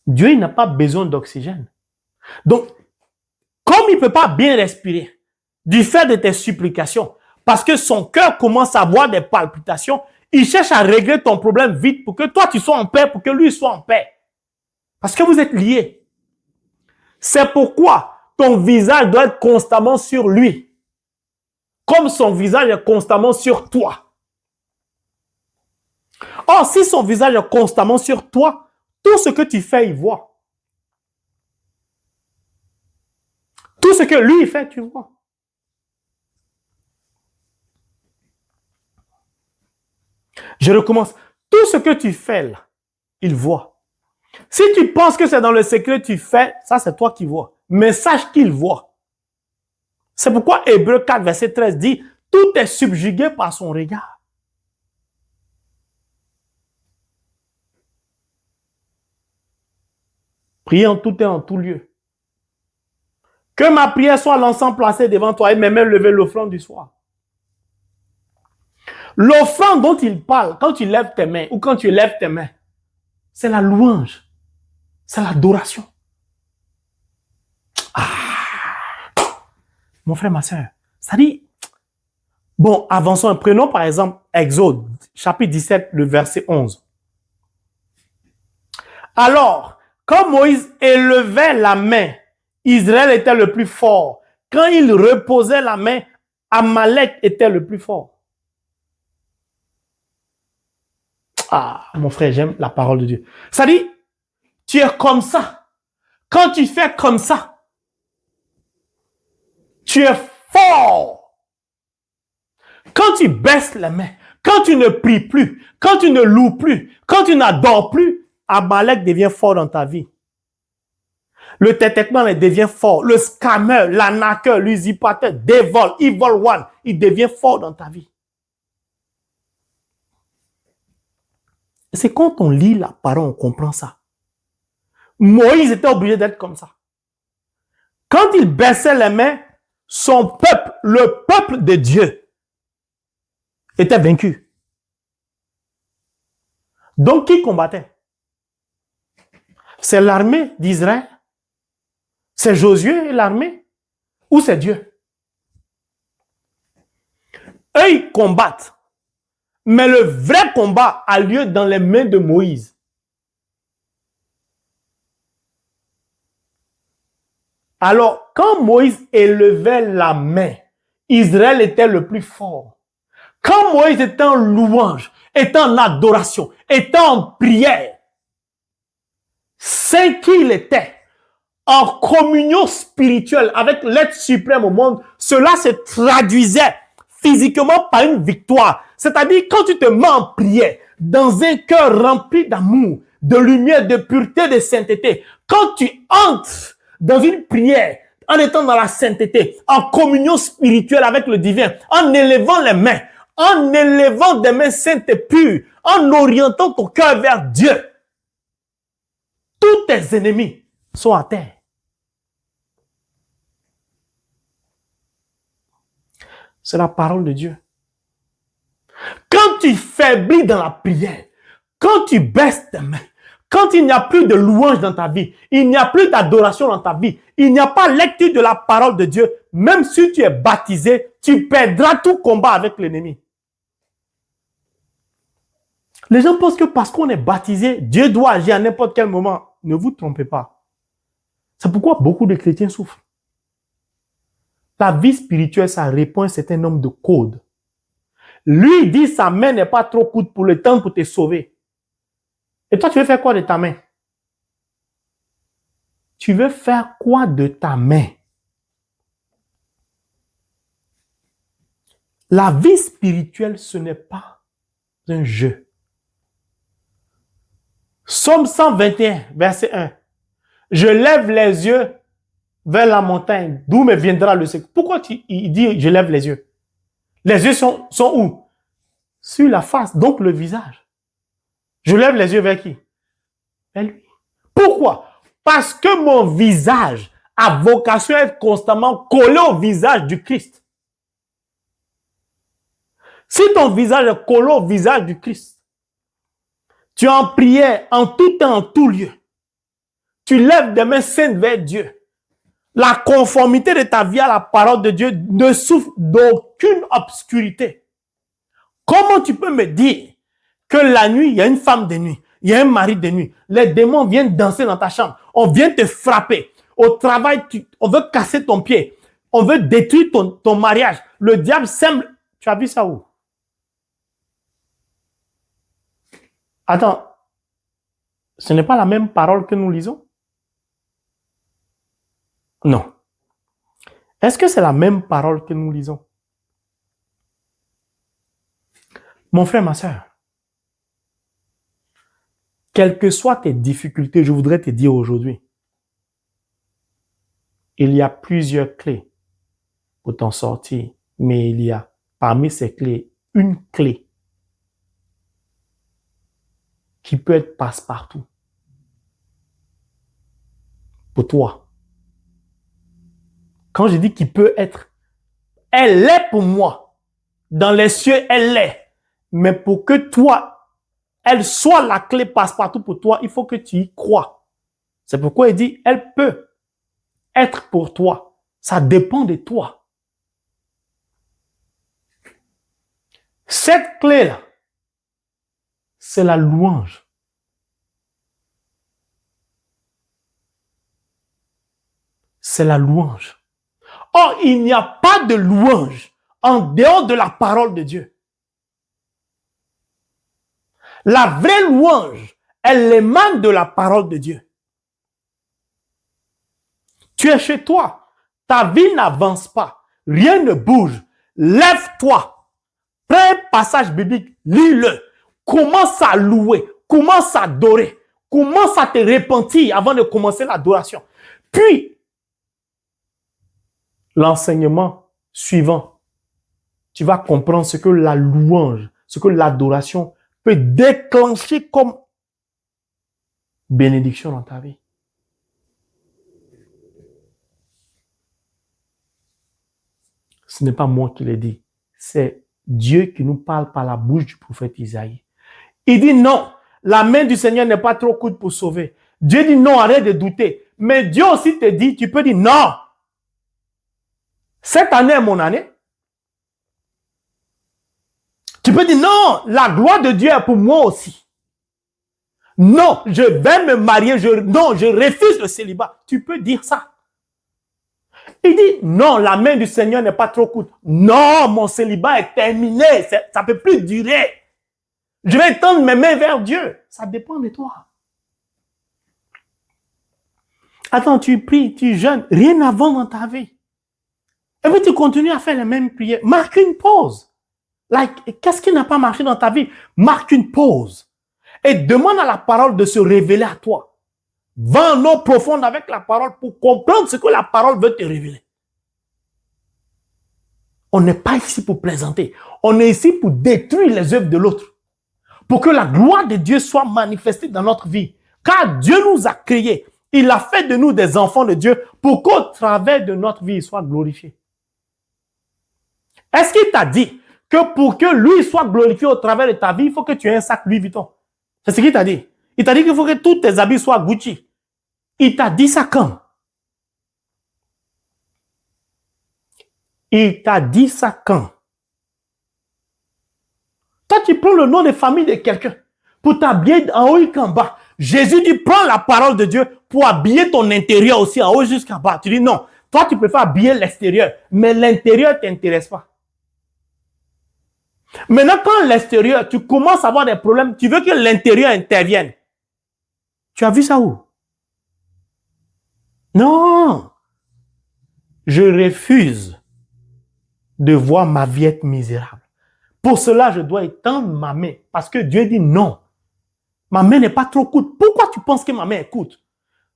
Dieu, il n'a pas besoin d'oxygène. Donc, comme il ne peut pas bien respirer, du fait de tes supplications, parce que son cœur commence à avoir des palpitations, il cherche à régler ton problème vite pour que toi tu sois en paix, pour que lui soit en paix. Parce que vous êtes liés. C'est pourquoi ton visage doit être constamment sur lui, comme son visage est constamment sur toi. Or, si son visage est constamment sur toi, tout ce que tu fais, il voit. Tout ce que lui fait, tu vois. Je recommence. Tout ce que tu fais là, il voit. Si tu penses que c'est dans le secret que tu fais, ça c'est toi qui vois. Mais sache qu'il voit. C'est pourquoi Hébreux 4, verset 13 dit, tout est subjugué par son regard. Priez en tout temps, en tout lieu. Que ma prière soit l'encens placé devant toi et mes mains levées l'offrande du soir. L'offrande dont il parle, quand tu lèves tes mains ou quand tu lèves tes mains, c'est la louange. C'est l'adoration. Mon frère, ma soeur, ça dit, bon, avançons, prenons par exemple Exode, chapitre 17, le verset 11. Alors, quand Moïse élevait la main, Israël était le plus fort. Quand il reposait la main, Amalek était le plus fort. Mon frère, j'aime la parole de Dieu. Ça dit, tu es comme ça. Quand tu fais comme ça, tu es fort. Quand tu baisses les mains, quand tu ne pries plus, quand tu ne loues plus, quand tu n'adores plus, Amalek devient fort dans ta vie. Le tétèquement devient fort. Le scammer, l'arnaqueur, l'usurpateur, dévole, evil one, il devient fort dans ta vie. C'est quand on lit la parole, on comprend ça. Moïse était obligé d'être comme ça. Quand il baissait les mains, son peuple, le peuple de Dieu, était vaincu. Donc, qui combattait? C'est l'armée d'Israël? C'est Josué et l'armée? Ou c'est Dieu? Eux, ils combattent. Mais le vrai combat a lieu dans les mains de Moïse. Alors, quand Moïse élevait la main, Israël était le plus fort. Quand Moïse était en louange, était en adoration, était en prière, c'est qu'il était en communion spirituelle avec l'être suprême au monde, cela se traduisait physiquement par une victoire. C'est-à-dire, quand tu te mets en prière, dans un cœur rempli d'amour, de lumière, de pureté, de sainteté, quand tu entres dans une prière, en étant dans la sainteté, en communion spirituelle avec le divin, en élevant les mains, en élevant des mains saintes et pures, en orientant ton cœur vers Dieu, tous tes ennemis sont à terre. C'est la parole de Dieu. Quand tu faiblis dans la prière, quand tu baisses tes mains, quand il n'y a plus de louange dans ta vie, il n'y a plus d'adoration dans ta vie, il n'y a pas lecture de la parole de Dieu, même si tu es baptisé, tu perdras tout combat avec l'ennemi. Les gens pensent que parce qu'on est baptisé, Dieu doit agir à n'importe quel moment. Ne vous trompez pas. C'est pourquoi beaucoup de chrétiens souffrent. La vie spirituelle, ça répond à un certain nombre de codes. Lui, il dit sa main n'est pas trop courte pour le temps pour te sauver. Et toi, tu veux faire quoi de ta main? Tu veux faire quoi de ta main? La vie spirituelle, ce n'est pas un jeu. Psaume 121, verset 1. Je lève les yeux vers la montagne, d'où me viendra le secours. Pourquoi il dit je lève les yeux? Les yeux sont où? Sur la face, donc le visage. Je lève les yeux vers qui? Vers lui. Pourquoi? Parce que mon visage a vocation à être constamment collé au visage du Christ. Si ton visage est collé au visage du Christ, tu es en prière en tout temps, en tout lieu. Tu lèves des mains saintes vers Dieu. La conformité de ta vie à la parole de Dieu ne souffre d'aucune obscurité. Comment tu peux me dire que la nuit, il y a une femme de nuit, il y a un mari de nuit, les démons viennent danser dans ta chambre, on vient te frapper, au travail, on veut casser ton pied, on veut détruire ton mariage, le diable sème. Tu as vu ça où? Attends, ce n'est pas la même parole que nous lisons? Non. Est-ce que c'est la même parole que nous lisons? Mon frère, ma soeur, quelles que soient tes difficultés, je voudrais te dire aujourd'hui, il y a plusieurs clés pour t'en sortir, mais il y a parmi ces clés une clé qui peut être passe-partout pour toi. Quand je dis qu'il peut être, elle l'est pour moi. Dans les cieux, elle l'est. Mais pour que toi, elle soit la clé passe-partout pour toi, il faut que tu y crois. C'est pourquoi il dit, elle peut être pour toi. Ça dépend de toi. Cette clé-là, c'est la louange. C'est la louange. Or, il n'y a pas de louange en dehors de la parole de Dieu. La vraie louange, elle émane de la parole de Dieu. Tu es chez toi, ta vie n'avance pas, rien ne bouge. Lève-toi, prends un passage biblique, lis-le, commence à louer, commence à adorer, commence à te repentir avant de commencer l'adoration. Puis, l'enseignement suivant, tu vas comprendre ce que la louange, ce que l'adoration peut déclencher comme bénédiction dans ta vie. Ce n'est pas moi qui l'ai dit. C'est Dieu qui nous parle par la bouche du prophète Isaïe. Il dit non, la main du Seigneur n'est pas trop courte pour sauver. Dieu dit non, arrête de douter. Mais Dieu aussi te dit, tu peux dire non. Cette année est mon année. Tu peux dire non, la gloire de Dieu est pour moi aussi. Non, je vais me marier. Non, je refuse le célibat. Tu peux dire ça. Il dit non, la main du Seigneur n'est pas trop courte. Non, mon célibat est terminé. Ça ne peut plus durer. Je vais tendre mes mains vers Dieu. Ça dépend de toi. Attends, tu pries, tu jeûnes, rien n'avance dans ta vie. Et puis tu continues à faire les mêmes prières. Marque une pause. Qu'est-ce qui n'a pas marché dans ta vie? Marque une pause. Et demande à la parole de se révéler à toi. Va en eau profonde avec la parole pour comprendre ce que la parole veut te révéler. On n'est pas ici pour plaisanter. On est ici pour détruire les œuvres de l'autre. Pour que la gloire de Dieu soit manifestée dans notre vie. Car Dieu nous a créés. Il a fait de nous des enfants de Dieu pour qu'au travers de notre vie, il soit glorifié. Est-ce qu'il t'a dit que pour que lui soit glorifié au travers de ta vie, il faut que tu aies un sac Louis Vuitton? C'est ce qu'il t'a dit. Il t'a dit qu'il faut que tous tes habits soient Gucci. Il t'a dit ça quand? Il t'a dit ça quand? Toi, tu prends le nom de famille de quelqu'un pour t'habiller en haut et en bas. Jésus dit, prends la parole de Dieu pour habiller ton intérieur aussi, en haut jusqu'en bas. Tu dis non. Toi, tu préfères habiller l'extérieur, mais l'intérieur ne t'intéresse pas. Maintenant, quand l'extérieur, tu commences à avoir des problèmes, tu veux que l'intérieur intervienne. Tu as vu ça où? Non. Je refuse de voir ma vie être misérable. Pour cela, je dois étendre ma main. Parce que Dieu dit non. Ma main n'est pas trop courte. Pourquoi tu penses que ma main est courte?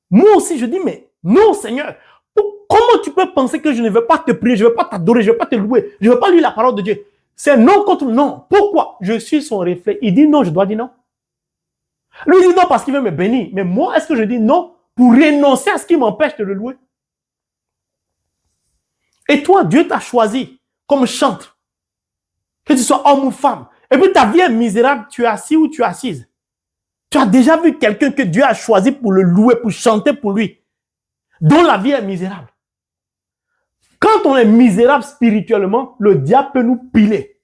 Moi aussi, je dis, mais non, Seigneur. Comment tu peux penser que je ne veux pas te prier, je ne veux pas t'adorer, je ne veux pas te louer, je ne veux pas lire la parole de Dieu? C'est non contre non. Pourquoi? Je suis son reflet. Il dit non, je dois dire non. Lui dit non parce qu'il veut me bénir. Mais moi, est-ce que je dis non pour renoncer à ce qui m'empêche de le louer? Et toi, Dieu t'a choisi comme chantre. Que tu sois homme ou femme. Et puis ta vie est misérable, tu es assis ou tu es assise. Tu as déjà vu quelqu'un que Dieu a choisi pour le louer, pour chanter pour lui, dont la vie est misérable. Quand on est misérable spirituellement, le diable peut nous piler.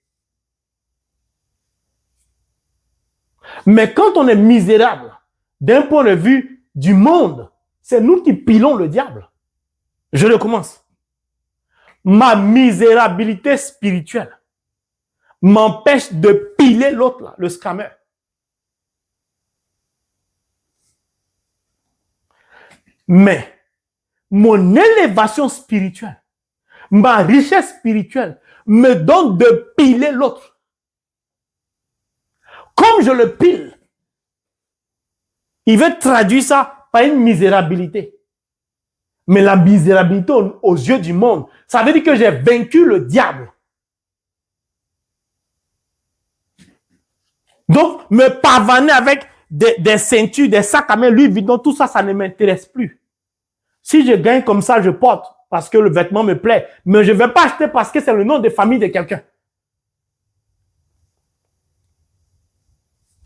Mais quand on est misérable, d'un point de vue du monde, c'est nous qui pilons le diable. Je recommence. Ma misérabilité spirituelle m'empêche de piler l'autre, là, le scammer. Mais mon élévation spirituelle, ma richesse spirituelle me donne de piler l'autre. Comme je le pile, il veut traduire ça par une misérabilité. Mais la misérabilité aux yeux du monde, ça veut dire que j'ai vaincu le diable. Donc, me pavaner avec des ceintures, des sacs à main, Louis Vuitton, tout ça, ça ne m'intéresse plus. Si je gagne comme ça, je porte parce que le vêtement me plaît. Mais je ne vais pas acheter parce que c'est le nom de famille de quelqu'un.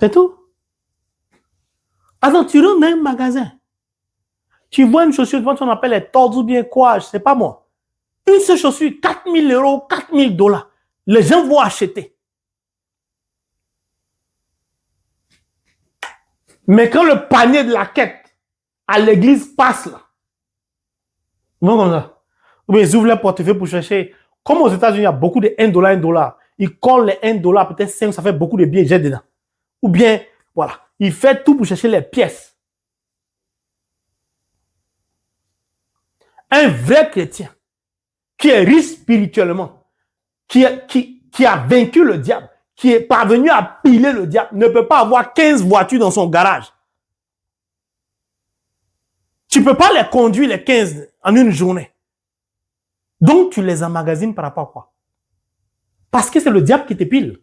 C'est tout. Attends, tu rentres dans un magasin. Tu vois une chaussure, on appelle les tords ou bien quoi, je ne sais pas moi. Une seule chaussure, 4 000 €, 4 000 $. Les gens vont acheter. Mais quand le panier de la quête à l'église passe là, non comme ça. Ou bien ils ouvrent le portefeuille pour chercher. Comme aux États-Unis, il y a beaucoup de 1 $, 1 $. Ils collent les 1 $, peut-être 5, ça fait beaucoup de billets, jettent dedans. Ou bien, voilà, il fait tout pour chercher les pièces. Un vrai chrétien qui est riche spirituellement, qui a vaincu le diable, qui est parvenu à piler le diable, ne peut pas avoir 15 voitures dans son garage. Tu ne peux pas les conduire les 15 en une journée. Donc, tu les emmagasines par rapport à quoi? Parce que c'est le diable qui te pile.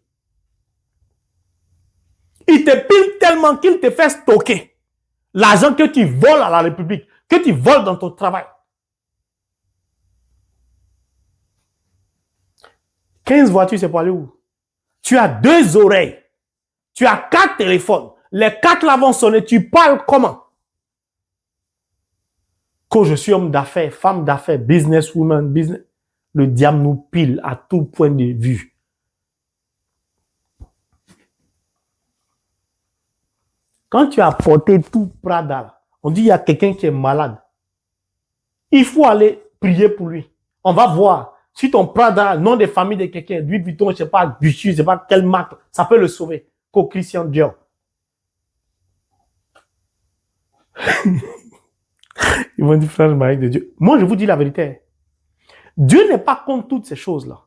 Il te pile tellement qu'il te fait stocker l'argent que tu voles à la République, que tu voles dans ton travail. 15 voitures, c'est pour aller où? Tu as 2 oreilles. Tu as 4 téléphones. Les 4 là vont sonner. Tu parles comment? Quand je suis homme d'affaires, femme d'affaires, businesswoman, le diable nous pile à tout point de vue. Quand tu as porté tout Prada, on dit il y a quelqu'un qui est malade. Il faut aller prier pour lui. On va voir si ton Prada, nom de famille de quelqu'un, Louis Vuitton, je ne sais pas, Gucci, je ne sais pas quelle marque, ça peut le sauver. Qu'au Christian Dior. Ils vont dire, frère Marie de Dieu. Moi, je vous dis la vérité. Dieu n'est pas contre toutes ces choses-là.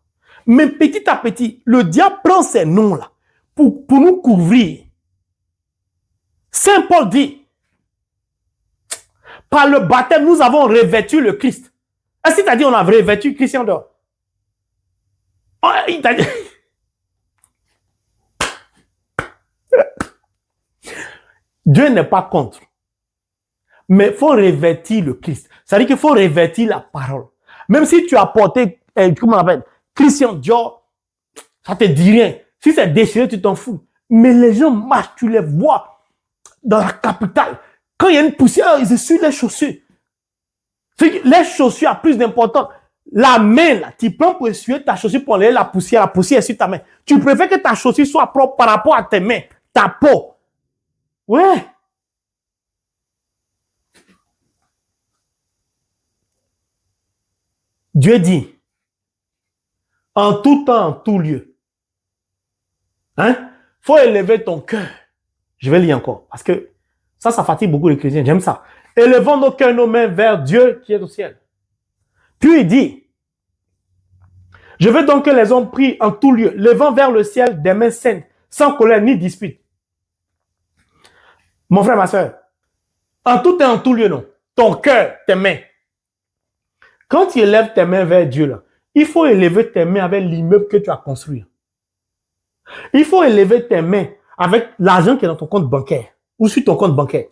Mais petit à petit, le diable prend ces noms-là pour nous couvrir. Saint Paul dit, par le baptême, nous avons revêtu le Christ. Est-ce qu'il t'a dit on a revêtu Christian Dior? Oh, il t'a dit... Dieu n'est pas contre. Mais il faut revêtir le Christ. C'est-à-dire qu'il faut revêtir la parole. Même si tu as porté, comment on appelle, Christian Dior, ça te dit rien. Si c'est déchiré, tu t'en fous. Mais les gens marchent, tu les vois dans la capitale. Quand il y a une poussière, ils essuient les chaussures. Les chaussures ont plus d'importance. La main, là, tu prends pour essuyer ta chaussure pour enlever la poussière est sur ta main. Tu préfères que ta chaussure soit propre par rapport à tes mains, ta peau. Ouais. Dieu dit, en tout temps, en tout lieu, faut élever ton cœur. Je vais lire encore, parce que ça fatigue beaucoup les chrétiens, j'aime ça. Élevons nos cœurs, nos mains vers Dieu qui est au ciel. Puis il dit, je veux donc que les hommes prient en tout lieu, levant vers le ciel des mains saintes, sans colère ni dispute. Mon frère, ma soeur, en tout et en tout lieu, non. Ton cœur, tes mains. Quand tu élèves tes mains vers Dieu, là, il faut élever tes mains avec l'immeuble que tu as construit. Il faut élever tes mains avec l'argent qui est dans ton compte bancaire ou sur ton compte bancaire.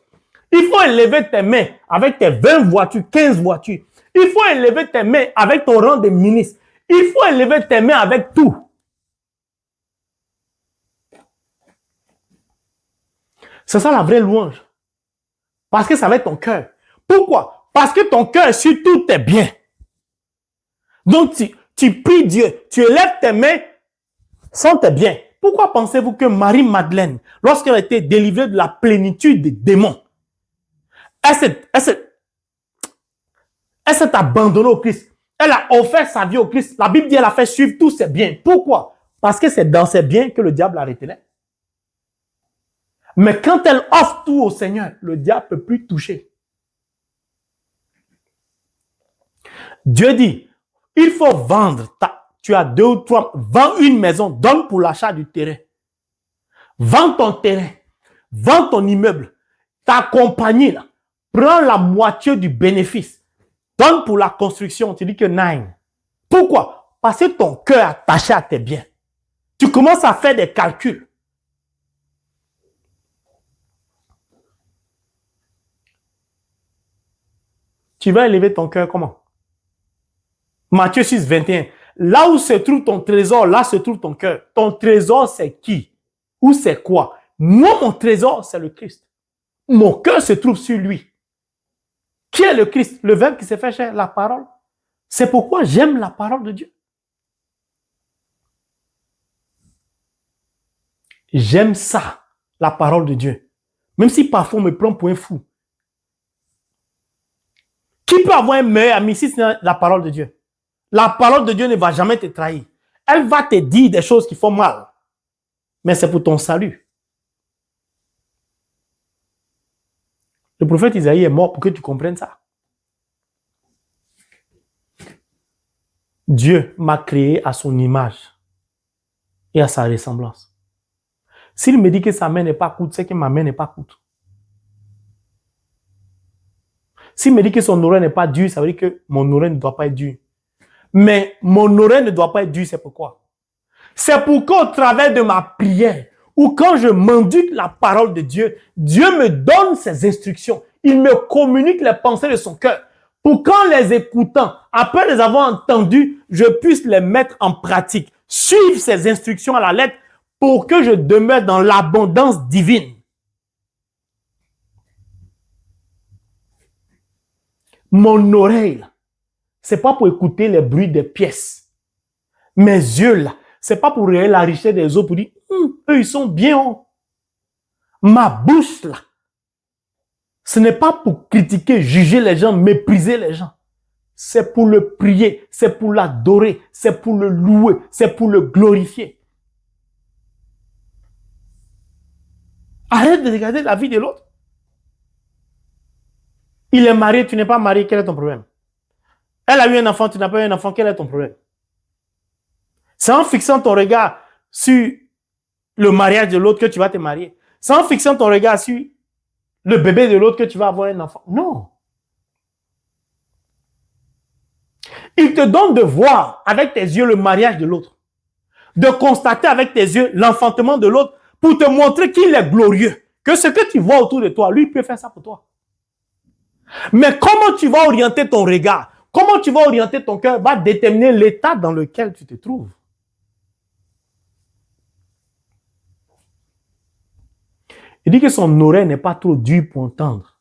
Il faut élever tes mains avec tes 20 voitures, 15 voitures. Il faut élever tes mains avec ton rang de ministre. Il faut élever tes mains avec tout. C'est ça la vraie louange. Parce que ça va être ton cœur. Pourquoi? Parce que ton cœur sur tout tes biens. Donc, tu pries Dieu, tu élèves tes mains sans tes biens. Pourquoi pensez-vous que Marie-Madeleine, lorsqu'elle a été délivrée de la plénitude des démons, elle s'est abandonnée au Christ. Elle a offert sa vie au Christ. La Bible dit qu'elle a fait suivre tous ses biens. Pourquoi? Parce que c'est dans ses biens que le diable la retenait. Mais quand elle offre tout au Seigneur, le diable ne peut plus toucher. Dieu dit, il faut vendre. Tu as 2 ou 3, vends une maison, donne pour l'achat du terrain. Vends ton terrain, vends ton immeuble. Ta compagnie, là, prends la moitié du bénéfice. Donne pour la construction, tu dis que 9. Pourquoi? Parce que ton cœur est attaché à tes biens. Tu commences à faire des calculs. Tu vas élever ton cœur comment? Matthieu 6, 21. Là où se trouve ton trésor, là se trouve ton cœur. Ton trésor, c'est qui? Ou c'est quoi? Moi, mon trésor, c'est le Christ. Mon cœur se trouve sur lui. Qui est le Christ? Le Verbe qui s'est fait chair, la parole. C'est pourquoi j'aime la parole de Dieu. J'aime ça, la parole de Dieu. Même si parfois on me prend pour un fou. Qui peut avoir un meilleur ami si c'est la parole de Dieu? La parole de Dieu ne va jamais te trahir. Elle va te dire des choses qui font mal. Mais c'est pour ton salut. Le prophète Isaïe est mort pour que tu comprennes ça. Dieu m'a créé à son image et à sa ressemblance. S'il me dit que sa main n'est pas courte, c'est que ma main n'est pas courte. S'il me dit que son oreille n'est pas dure, ça veut dire que mon oreille ne doit pas être dure. Mais mon oreille ne doit pas être dure, c'est pourquoi? C'est pour qu'au travers de ma prière, ou quand je m'indique la parole de Dieu, Dieu me donne ses instructions. Il me communique les pensées de son cœur. Pour qu'en les écoutant, après les avoir entendus, je puisse les mettre en pratique. suivre ses instructions à la lettre pour que je demeure dans l'abondance divine. Mon oreille, c'est pas pour écouter les bruits des pièces. Mes yeux, là, c'est pas pour regarder la richesse des autres pour dire, eux, ils sont bien hauts. Ma bouche, là, ce n'est pas pour critiquer, juger les gens, mépriser les gens. C'est pour le prier, c'est pour l'adorer, c'est pour le louer, c'est pour le glorifier. Arrête de regarder la vie de l'autre. Il est marié, tu n'es pas marié, quel est ton problème? Elle a eu un enfant, tu n'as pas eu un enfant, quel est ton problème? C'est en fixant ton regard sur le mariage de l'autre que tu vas te marier. C'est en fixant ton regard sur le bébé de l'autre que tu vas avoir un enfant. Non. Il te donne de voir avec tes yeux le mariage de l'autre. De constater avec tes yeux l'enfantement de l'autre pour te montrer qu'il est glorieux. Que ce que tu vois autour de toi, lui, il peut faire ça pour toi. Mais comment tu vas orienter ton regard, comment tu vas orienter ton cœur va déterminer l'état dans lequel tu te trouves. Il dit que son oreille n'est pas trop dure pour entendre.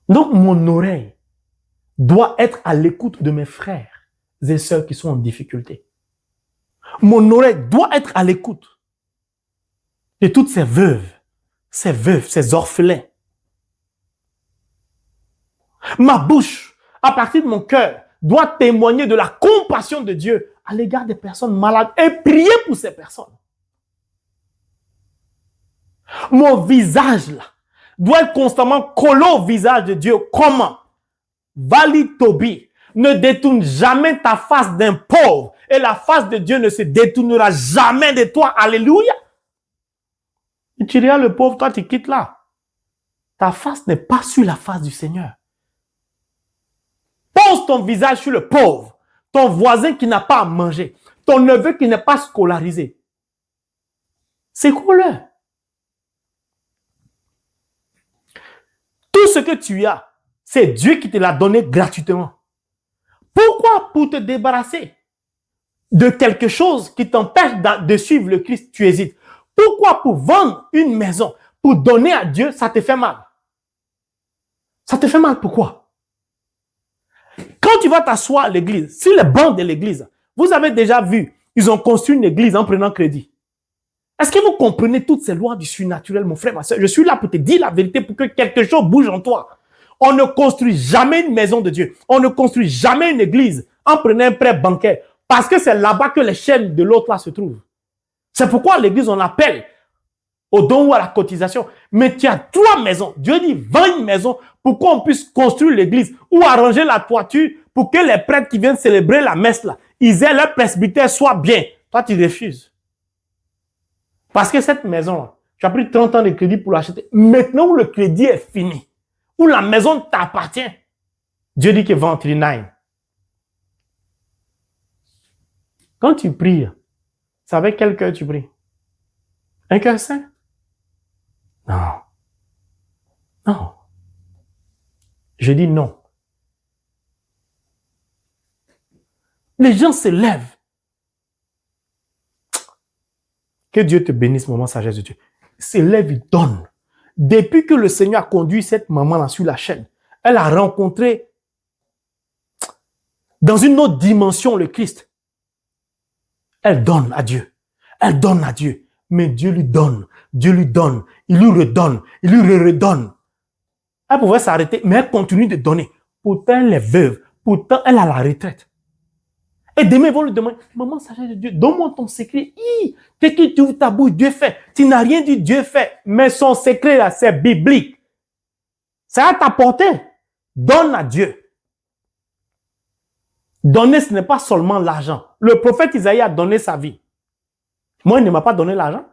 Donc, mon oreille doit être à l'écoute de mes frères et sœurs qui sont en difficulté. Mon oreille doit être à l'écoute de toutes ces veuves, ces orphelins. Ma bouche, à partir de mon cœur, doit témoigner de la compassion de Dieu à l'égard des personnes malades et prier pour ces personnes. Mon visage, là, doit être constamment collé au visage de Dieu. Comment? Vali Tobi, ne détourne jamais ta face d'un pauvre et la face de Dieu ne se détournera jamais de toi. Alléluia. Et tu regardes le pauvre, toi tu quittes là. Ta face n'est pas sur la face du Seigneur. Pose ton visage sur le pauvre, ton voisin qui n'a pas à manger, ton neveu qui n'est pas scolarisé. C'est quoi-le? Tout ce que tu as, c'est Dieu qui te l'a donné gratuitement. Pourquoi? Pour te débarrasser de quelque chose qui t'empêche de suivre le Christ, tu hésites. Pourquoi? Pour vendre une maison, pour donner à Dieu, ça te fait mal. Ça te fait mal, pourquoi? Quand tu vas t'asseoir à l'église, sur les bancs de l'église, vous avez déjà vu, ils ont construit une église en prenant crédit. Est-ce que vous comprenez toutes ces lois du surnaturel, mon frère, ma soeur? Je suis là pour te dire la vérité, pour que quelque chose bouge en toi. On ne construit jamais une maison de Dieu. On ne construit jamais une église en prenant un prêt bancaire. Parce que c'est là-bas que les chaînes de l'autre là se trouvent. C'est pourquoi l'église, on appelle au don ou à la cotisation. Mais tu as 3 maisons. Dieu dit, vends une maison pour qu'on puisse construire l'église ou arranger la toiture pour que les prêtres qui viennent célébrer la messe là, ils aient leur presbytère soit bien. Toi, tu refuses. Parce que cette maison, tu as pris 30 ans de crédit pour l'acheter. Maintenant où le crédit est fini, où la maison t'appartient, Dieu dit que vends 39. Quand tu pries, c'est avec quel cœur tu pries? Un cœur saint? Non. Non. Je dis non. Les gens se lèvent. Que Dieu te bénisse, maman sagesse de Dieu. Se lève, il donne. Depuis que le Seigneur a conduit cette maman-là sur la chaîne, elle a rencontré dans une autre dimension le Christ. Elle donne à Dieu. Elle donne à Dieu. Mais Dieu lui donne. Dieu lui donne. Il lui redonne. Il lui redonne. Elle pouvait s'arrêter, mais elle continue de donner. Pourtant, elle est veuve. Pourtant, elle a la retraite. Et demain, ils vont lui demander, maman, sagesse de Dieu, donne-moi ton secret. T'es qui tu ouvres ta bouche, Dieu fait. Tu n'as rien dit, Dieu fait. Mais son secret, là, c'est biblique. Ça a ta portée. Donne à Dieu. Donner, ce n'est pas seulement l'argent. Le prophète Isaïe a donné sa vie. Moi, il ne m'a pas donné l'argent.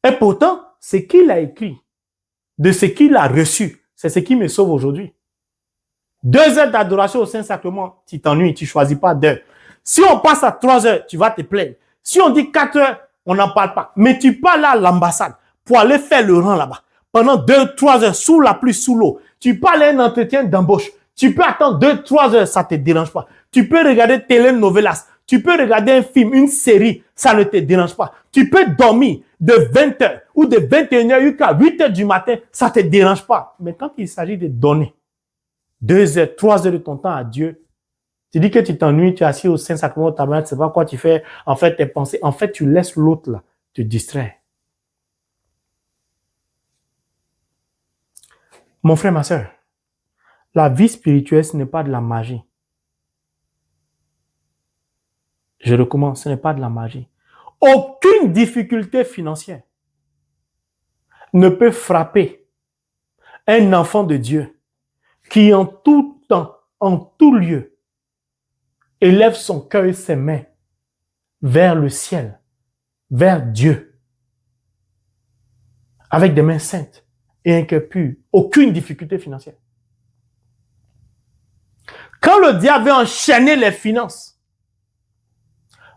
Et pourtant, ce qu'il a écrit, de ce qu'il a reçu, c'est ce qui me sauve aujourd'hui. 2 heures d'adoration au Saint-Sacrement, tu t'ennuies, tu ne choisis pas d'heure. Si on passe à 3 heures, tu vas te plaindre. Si on dit 4 heures, on n'en parle pas. Mais tu pars là à l'ambassade pour aller faire le rang là-bas. Pendant 2-3 heures, sous la pluie, sous l'eau. Tu peux aller à un entretien d'embauche. Tu peux attendre 2-3 heures, ça ne te dérange pas. Tu peux regarder telenovelas. Tu peux regarder un film, une série. Ça ne te dérange pas. Tu peux dormir de 20h ou de 21h jusqu'à 8h du matin. Ça ne te dérange pas. Mais quand il s'agit de donner 2 heures, 3 heures de ton temps à Dieu, tu dis que tu t'ennuies, tu es assis au Saint-Sacrement, au tabernacle, tu ne sais pas quoi tu fais. En fait, tes pensées, en fait, tu laisses l'autre là te distraire. Mon frère, ma soeur, la vie spirituelle, ce n'est pas de la magie. Je recommence, ce n'est pas de la magie. Aucune difficulté financière ne peut frapper un enfant de Dieu qui en tout temps, en tout lieu, élève son cœur et ses mains vers le ciel, vers Dieu, avec des mains saintes et un cœur pur. Aucune difficulté financière. Quand le diable veut enchaîner les finances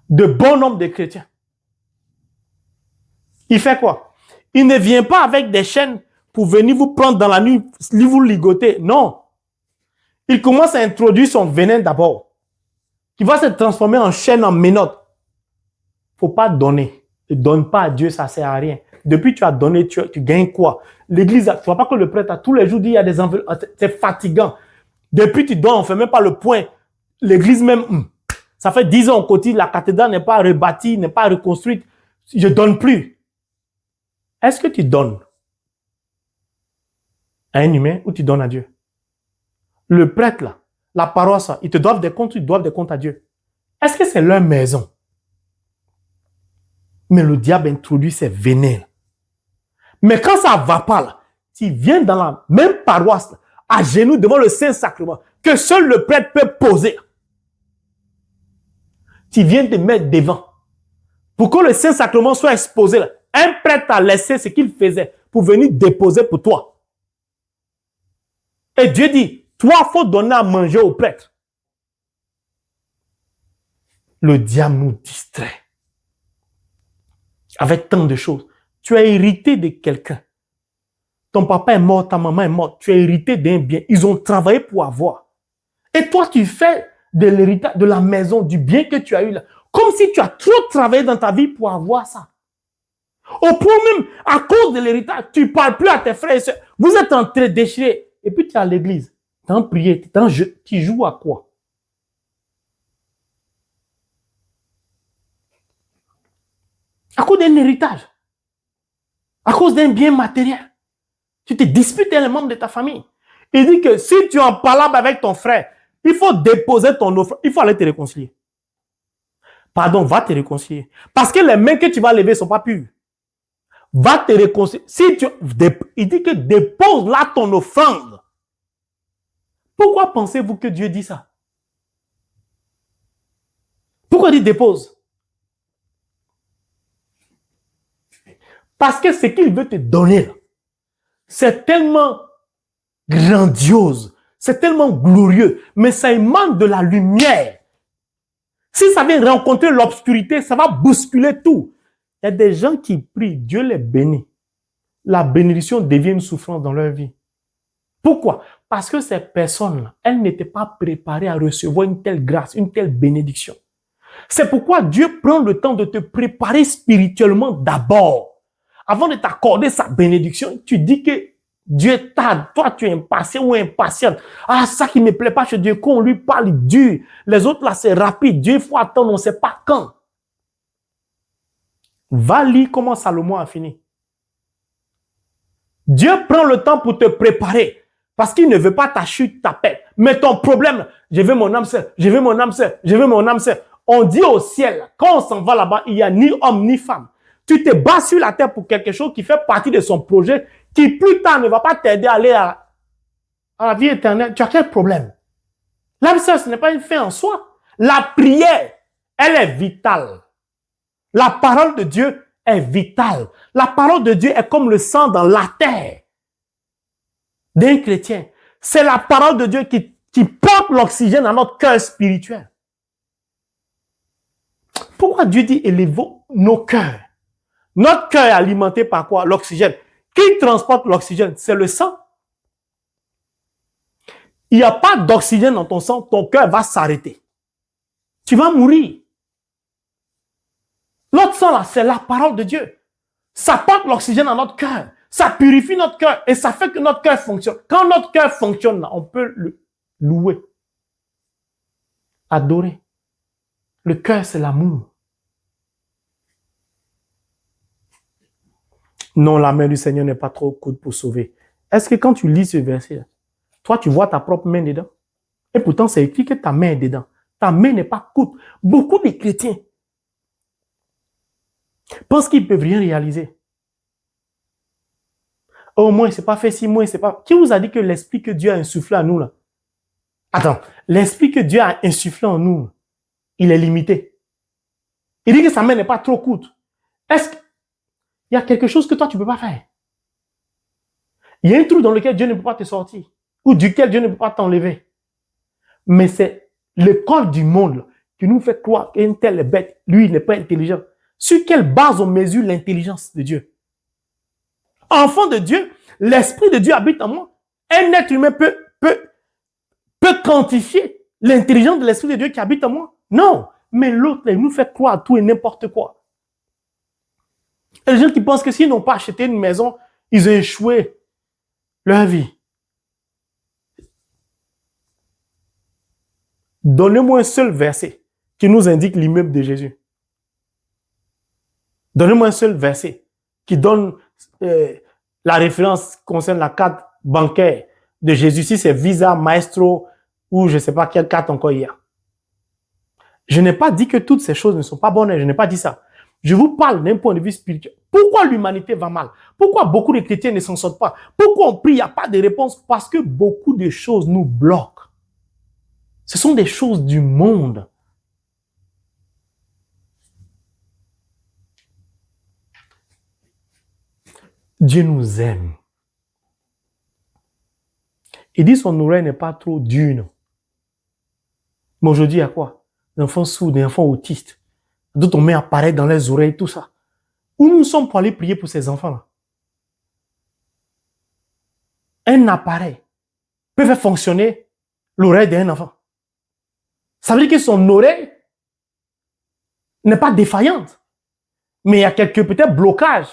de bon nombre de chrétiens, il fait quoi? Il ne vient pas avec des chaînes pour venir vous prendre dans la nuit, vous ligoter. Non. Il commence à introduire son venin d'abord, qui va se transformer en chaîne, en ménotte. Il ne faut pas donner. Ne donne pas à Dieu, ça ne sert à rien. Depuis que tu as donné, tu gagnes quoi? L'église, tu ne vois pas que le prêtre a tous les jours dit il y a des enveloppes. C'est fatigant. Depuis que tu donnes, on ne fait même pas le point. L'église même, ça fait 10 ans qu'on cotise, la cathédrale n'est pas rebâtie, n'est pas reconstruite. Je ne donne plus. Est-ce que tu donnes à un humain ou tu donnes à Dieu? Le prêtre, là, la paroisse, ils te doivent des comptes, ils doivent des comptes à Dieu. Est-ce que c'est leur maison? Mais le diable introduit ses venins. Mais quand ça ne va pas, là, tu viens dans la même paroisse, là, à genoux devant le Saint-Sacrement, que seul le prêtre peut poser. Tu viens te mettre devant. Pour que le Saint-Sacrement soit exposé, là, un prêtre a laissé ce qu'il faisait pour venir déposer pour toi. Et Dieu dit, toi, il faut donner à manger au prêtre. Le diable nous distrait avec tant de choses. Tu as hérité de quelqu'un. Ton papa est mort, ta maman est morte. Tu as hérité d'un bien. Ils ont travaillé pour avoir. Et toi, tu fais de l'héritage, de la maison, du bien que tu as eu là. Comme si tu as trop travaillé dans ta vie pour avoir ça. Au point même, à cause de l'héritage, tu ne parles plus à tes frères et soeurs. Vous êtes en train de déchirer. Et puis tu es à l'église. Tu es en prière. Tu joues à quoi? À cause d'un héritage. À cause d'un bien matériel. Tu te disputes avec les membres de ta famille. Il dit que si tu es en parle avec ton frère, il faut déposer ton offre. Il faut aller te réconcilier. Pardon, va te réconcilier. Parce que les mains que tu vas lever ne sont pas pures. Va te réconcilier. Il dit que dépose là ton offrande. Pourquoi pensez-vous que Dieu dit ça? Pourquoi il dit dépose? Parce que ce qu'il veut te donner, c'est tellement grandiose, c'est tellement glorieux, mais ça émane de la lumière. Si ça vient rencontrer l'obscurité, ça va bousculer tout. Il y a des gens qui prient, Dieu les bénit. La bénédiction devient une souffrance dans leur vie. Pourquoi? Parce que ces personnes-là, elles n'étaient pas préparées à recevoir une telle grâce, une telle bénédiction. C'est pourquoi Dieu prend le temps de te préparer spirituellement d'abord. Avant de t'accorder sa bénédiction, tu dis que Dieu t'aide. Toi, tu es impatient ou impatiente. Ah, ça qui ne me plaît pas chez Dieu, quand on lui parle, il dure. Les autres, là, c'est rapide. Dieu, il faut attendre, on ne sait pas quand. Va lire comment Salomon a fini. Dieu prend le temps pour te préparer. Parce qu'il ne veut pas ta chute, ta perte. Mais ton problème, je veux mon âme sœur, je veux mon âme sœur, je veux mon âme sœur. On dit au ciel, quand on s'en va là-bas, il n'y a ni homme ni femme. Tu te bats sur la terre pour quelque chose qui fait partie de son projet, qui plus tard ne va pas t'aider à aller à la vie éternelle. Tu as quel problème? L'âme sœur, ce n'est pas une fin en soi. La prière, elle est vitale. La parole de Dieu est vitale. La parole de Dieu est comme le sang dans la terre d'un chrétien. C'est la parole de Dieu qui porte l'oxygène à notre cœur spirituel. Pourquoi Dieu dit élevons nos cœurs? Notre cœur est alimenté par quoi? L'oxygène. Qui transporte l'oxygène? C'est le sang. Il n'y a pas d'oxygène dans ton sang, ton cœur va s'arrêter. Tu vas mourir. Notre sang, là, c'est la parole de Dieu. Ça porte l'oxygène dans notre cœur. Ça purifie notre cœur et ça fait que notre cœur fonctionne. Quand notre cœur fonctionne, là, on peut le louer, adorer. Le cœur, c'est l'amour. Non, la main du Seigneur n'est pas trop courte pour sauver. Est-ce que quand tu lis ce verset, toi, tu vois ta propre main dedans? Et pourtant, c'est écrit que ta main est dedans. Ta main n'est pas courte. Beaucoup de chrétiens pensent qu'ils ne peuvent rien réaliser. Au moins, c'est pas fait 6 mois, c'est pas... Qui vous a dit que l'esprit que Dieu a insufflé en nous, là? Attends, l'esprit que Dieu a insufflé en nous, il est limité. Il dit que sa main n'est pas trop courte. Est-ce qu'il y a quelque chose que toi, tu ne peux pas faire? Il y a un trou dans lequel Dieu ne peut pas te sortir, ou duquel Dieu ne peut pas t'enlever. Mais c'est l'école du monde là, qui nous fait croire qu'un tel est bête. Lui, il n'est pas intelligent. Sur quelle base on mesure l'intelligence de Dieu? Enfant de Dieu, l'Esprit de Dieu habite en moi. Un être humain peut quantifier l'intelligence de l'Esprit de Dieu qui habite en moi? Non. Mais l'autre, il nous fait croire tout et n'importe quoi. Il y a des gens qui pensent que s'ils n'ont pas acheté une maison, ils ont échoué leur vie. Donnez-moi un seul verset qui nous indique l'immeuble de Jésus. Donnez-moi un seul verset qui donne la référence concerne la carte bancaire de Jésus. Si c'est Visa, Maestro ou je ne sais pas quelle carte encore il y a. Je n'ai pas dit que toutes ces choses ne sont pas bonnes. Je n'ai pas dit ça. Je vous parle d'un point de vue spirituel. Pourquoi l'humanité va mal? Pourquoi beaucoup de chrétiens ne s'en sortent pas? Pourquoi on prie, il n'y a pas de réponse? Parce que beaucoup de choses nous bloquent. Ce sont des choses du monde. Dieu nous aime. Il dit son oreille n'est pas trop dure. Mais aujourd'hui, il y a quoi? Des enfants sourds, des enfants autistes. D'autres, on met appareil dans les oreilles, tout ça. Où nous sommes pour aller prier pour ces enfants-là? Un appareil peut faire fonctionner l'oreille d'un enfant. Ça veut dire que son oreille n'est pas défaillante. Mais il y a quelques peut-être blocages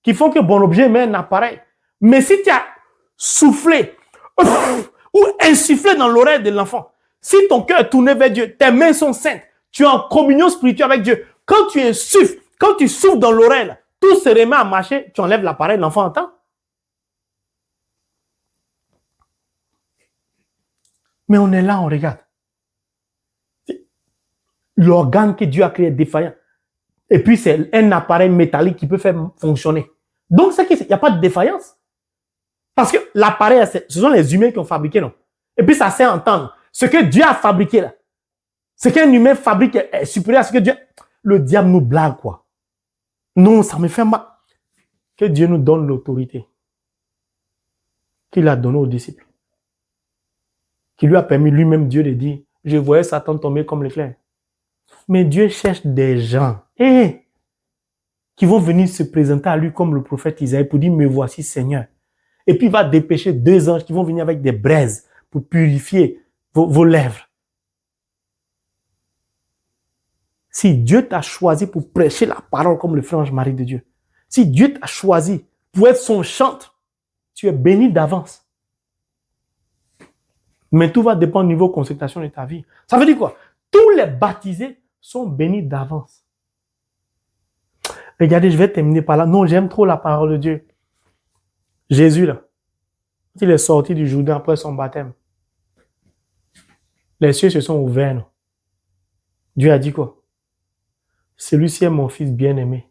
qui font que bon objet met un appareil. Mais si tu as soufflé ou insufflé dans l'oreille de l'enfant, si ton cœur est tourné vers Dieu, tes mains sont saintes, tu es en communion spirituelle avec Dieu, quand tu insuffles, quand tu souffles dans l'oreille, tout se remet à marcher, tu enlèves l'appareil, l'enfant entend. Mais on est là, on regarde. L'organe que Dieu a créé est défaillant. Et puis, c'est un appareil métallique qui peut faire fonctionner. Donc, c'est qu'il n'y a pas de défaillance. Parce que l'appareil, ce sont les humains qui ont fabriqué, non? Et puis, ça sait entendre. Ce que Dieu a fabriqué, là, ce qu'un humain fabrique est supérieur à ce que Dieu... Le diable nous blague, quoi. Non, ça me fait mal. Que Dieu nous donne l'autorité qu'il a donnée aux disciples. Qui lui a permis lui-même, Dieu, de dire, je voyais Satan tomber comme l'éclair. Mais Dieu cherche des gens qui vont venir se présenter à lui comme le prophète Isaïe pour dire, me voici Seigneur. Et puis il va dépêcher 2 anges qui vont venir avec des braises pour purifier vos lèvres. Si Dieu t'a choisi pour prêcher la parole comme le frange mari de Dieu, si Dieu t'a choisi pour être son chantre, tu es béni d'avance. Mais tout va dépendre du niveau de consécration de ta vie. Ça veut dire quoi? Tous les baptisés sont bénis d'avance. Regardez, je vais terminer par là. Non, j'aime trop la parole de Dieu. Jésus, là, il est sorti du Jourdain après son baptême. Les cieux se sont ouverts. Non? Dieu a dit quoi? Celui-ci est mon fils bien-aimé,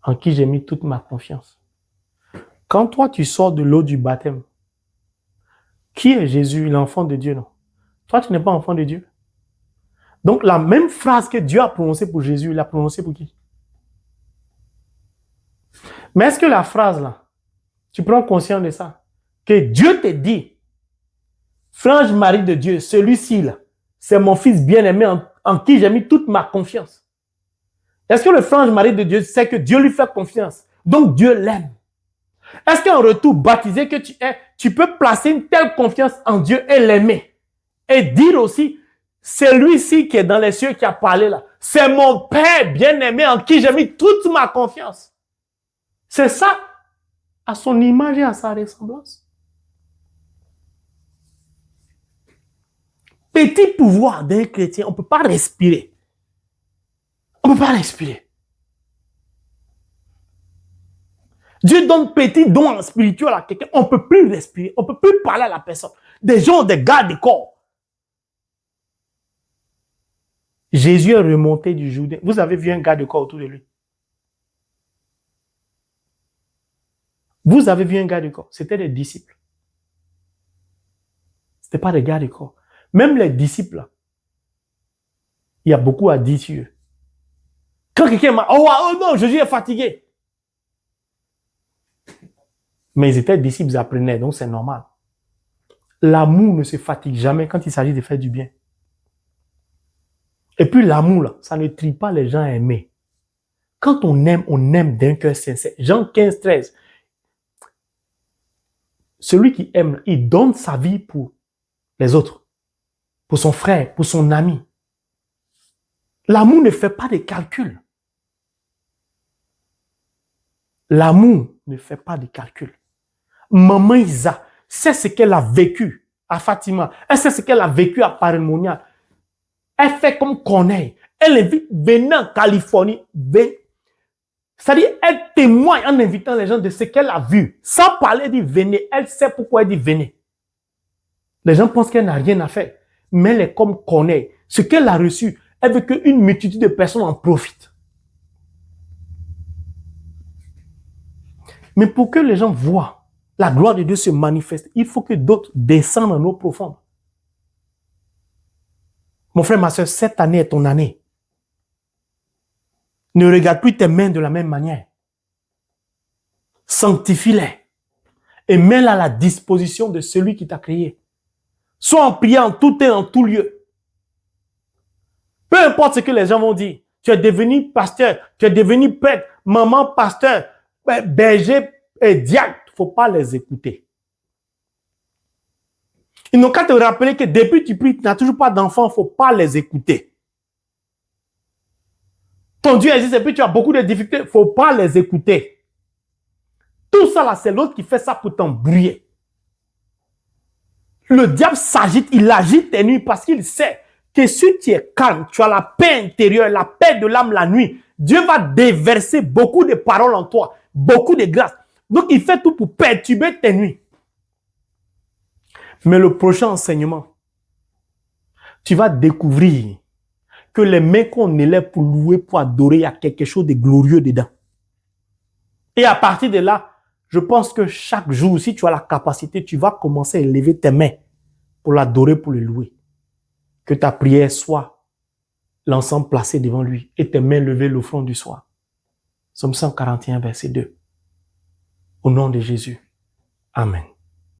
en qui j'ai mis toute ma confiance. Quand toi, tu sors de l'eau du baptême, qui est Jésus, l'enfant de Dieu, non? Toi, tu n'es pas enfant de Dieu. Donc, la même phrase que Dieu a prononcée pour Jésus, il l'a prononcée pour qui? Mais est-ce que la phrase là, tu prends conscience de ça? Que Dieu te dit, frange mari de Dieu, celui-ci là, c'est mon fils bien-aimé en qui j'ai mis toute ma confiance. Est-ce que le frange mari de Dieu sait que Dieu lui fait confiance? Donc Dieu l'aime. Est-ce qu'en retour baptisé que tu es, tu peux placer une telle confiance en Dieu et l'aimer? Et dire aussi, celui-ci qui est dans les cieux qui a parlé là, c'est mon Père bien-aimé en qui j'ai mis toute ma confiance. C'est ça, à son image et à sa ressemblance. Petit pouvoir d'un chrétien, on ne peut pas respirer. On ne peut pas respirer. Dieu donne petit don spirituel à quelqu'un, on ne peut plus respirer, on ne peut plus parler à la personne. Des gens, des gardes du corps. Jésus est remonté du Jourdain. Vous avez vu un garde de corps autour de lui? Vous avez vu un garde de corps? C'était des disciples. Ce n'était pas des gardes de corps. Même les disciples, il y a beaucoup à dire sur eux. Quand quelqu'un m'a dit, oh non, Jésus est fatigué. Mais ils étaient disciples, ils apprenaient, donc c'est normal. L'amour ne se fatigue jamais quand il s'agit de faire du bien. Et puis l'amour, là, ça ne trie pas les gens à aimer. Quand on aime d'un cœur sincère. Jean 15, 13. Celui qui aime, il donne sa vie pour les autres, pour son frère, pour son ami. L'amour ne fait pas de calcul. L'amour ne fait pas de calcul. Maman Isa sait ce qu'elle a vécu à Fatima. Elle sait ce qu'elle a vécu à Paris-Monial. Elle fait comme Corneille. Elle invite, venez en Californie. C'est-à-dire, elle témoigne en invitant les gens de ce qu'elle a vu. Sans parler, elle dit venez. Elle sait pourquoi elle dit venez. Les gens pensent qu'elle n'a rien à faire. Mais elle est comme Corneille. Ce qu'elle a reçu, elle veut qu'une multitude de personnes en profitent. Mais pour que les gens voient la gloire de Dieu se manifeste, il faut que d'autres descendent en eau profonde. Mon frère, ma soeur, cette année est ton année. Ne regarde plus tes mains de la même manière. Sanctifie-les et mets-les à la disposition de celui qui t'a créé. Sois en priant en tout et en tout lieu. Peu importe ce que les gens vont dire. Tu es devenu pasteur, tu es devenu prêtre, maman pasteur, berger et diacre. Il ne faut pas les écouter. Ils n'ont qu'à te rappeler que depuis que tu pries, tu n'as toujours pas d'enfant, il ne faut pas les écouter. Ton Dieu existe et puis tu as beaucoup de difficultés, il ne faut pas les écouter. Tout ça là, c'est l'autre qui fait ça pour t'embrouiller. Le diable s'agite, il agite tes nuits parce qu'il sait que si tu es calme, tu as la paix intérieure, la paix de l'âme la nuit, Dieu va déverser beaucoup de paroles en toi, beaucoup de grâce. Donc il fait tout pour perturber tes nuits. Mais le prochain enseignement, tu vas découvrir que les mains qu'on élève pour louer, pour adorer, il y a quelque chose de glorieux dedans. Et à partir de là, je pense que chaque jour, si tu as la capacité, tu vas commencer à élever tes mains pour l'adorer, pour le louer. Que ta prière soit l'ensemble placé devant lui et tes mains levées le front du soir. Somme 141, verset 2. Au nom de Jésus. Amen.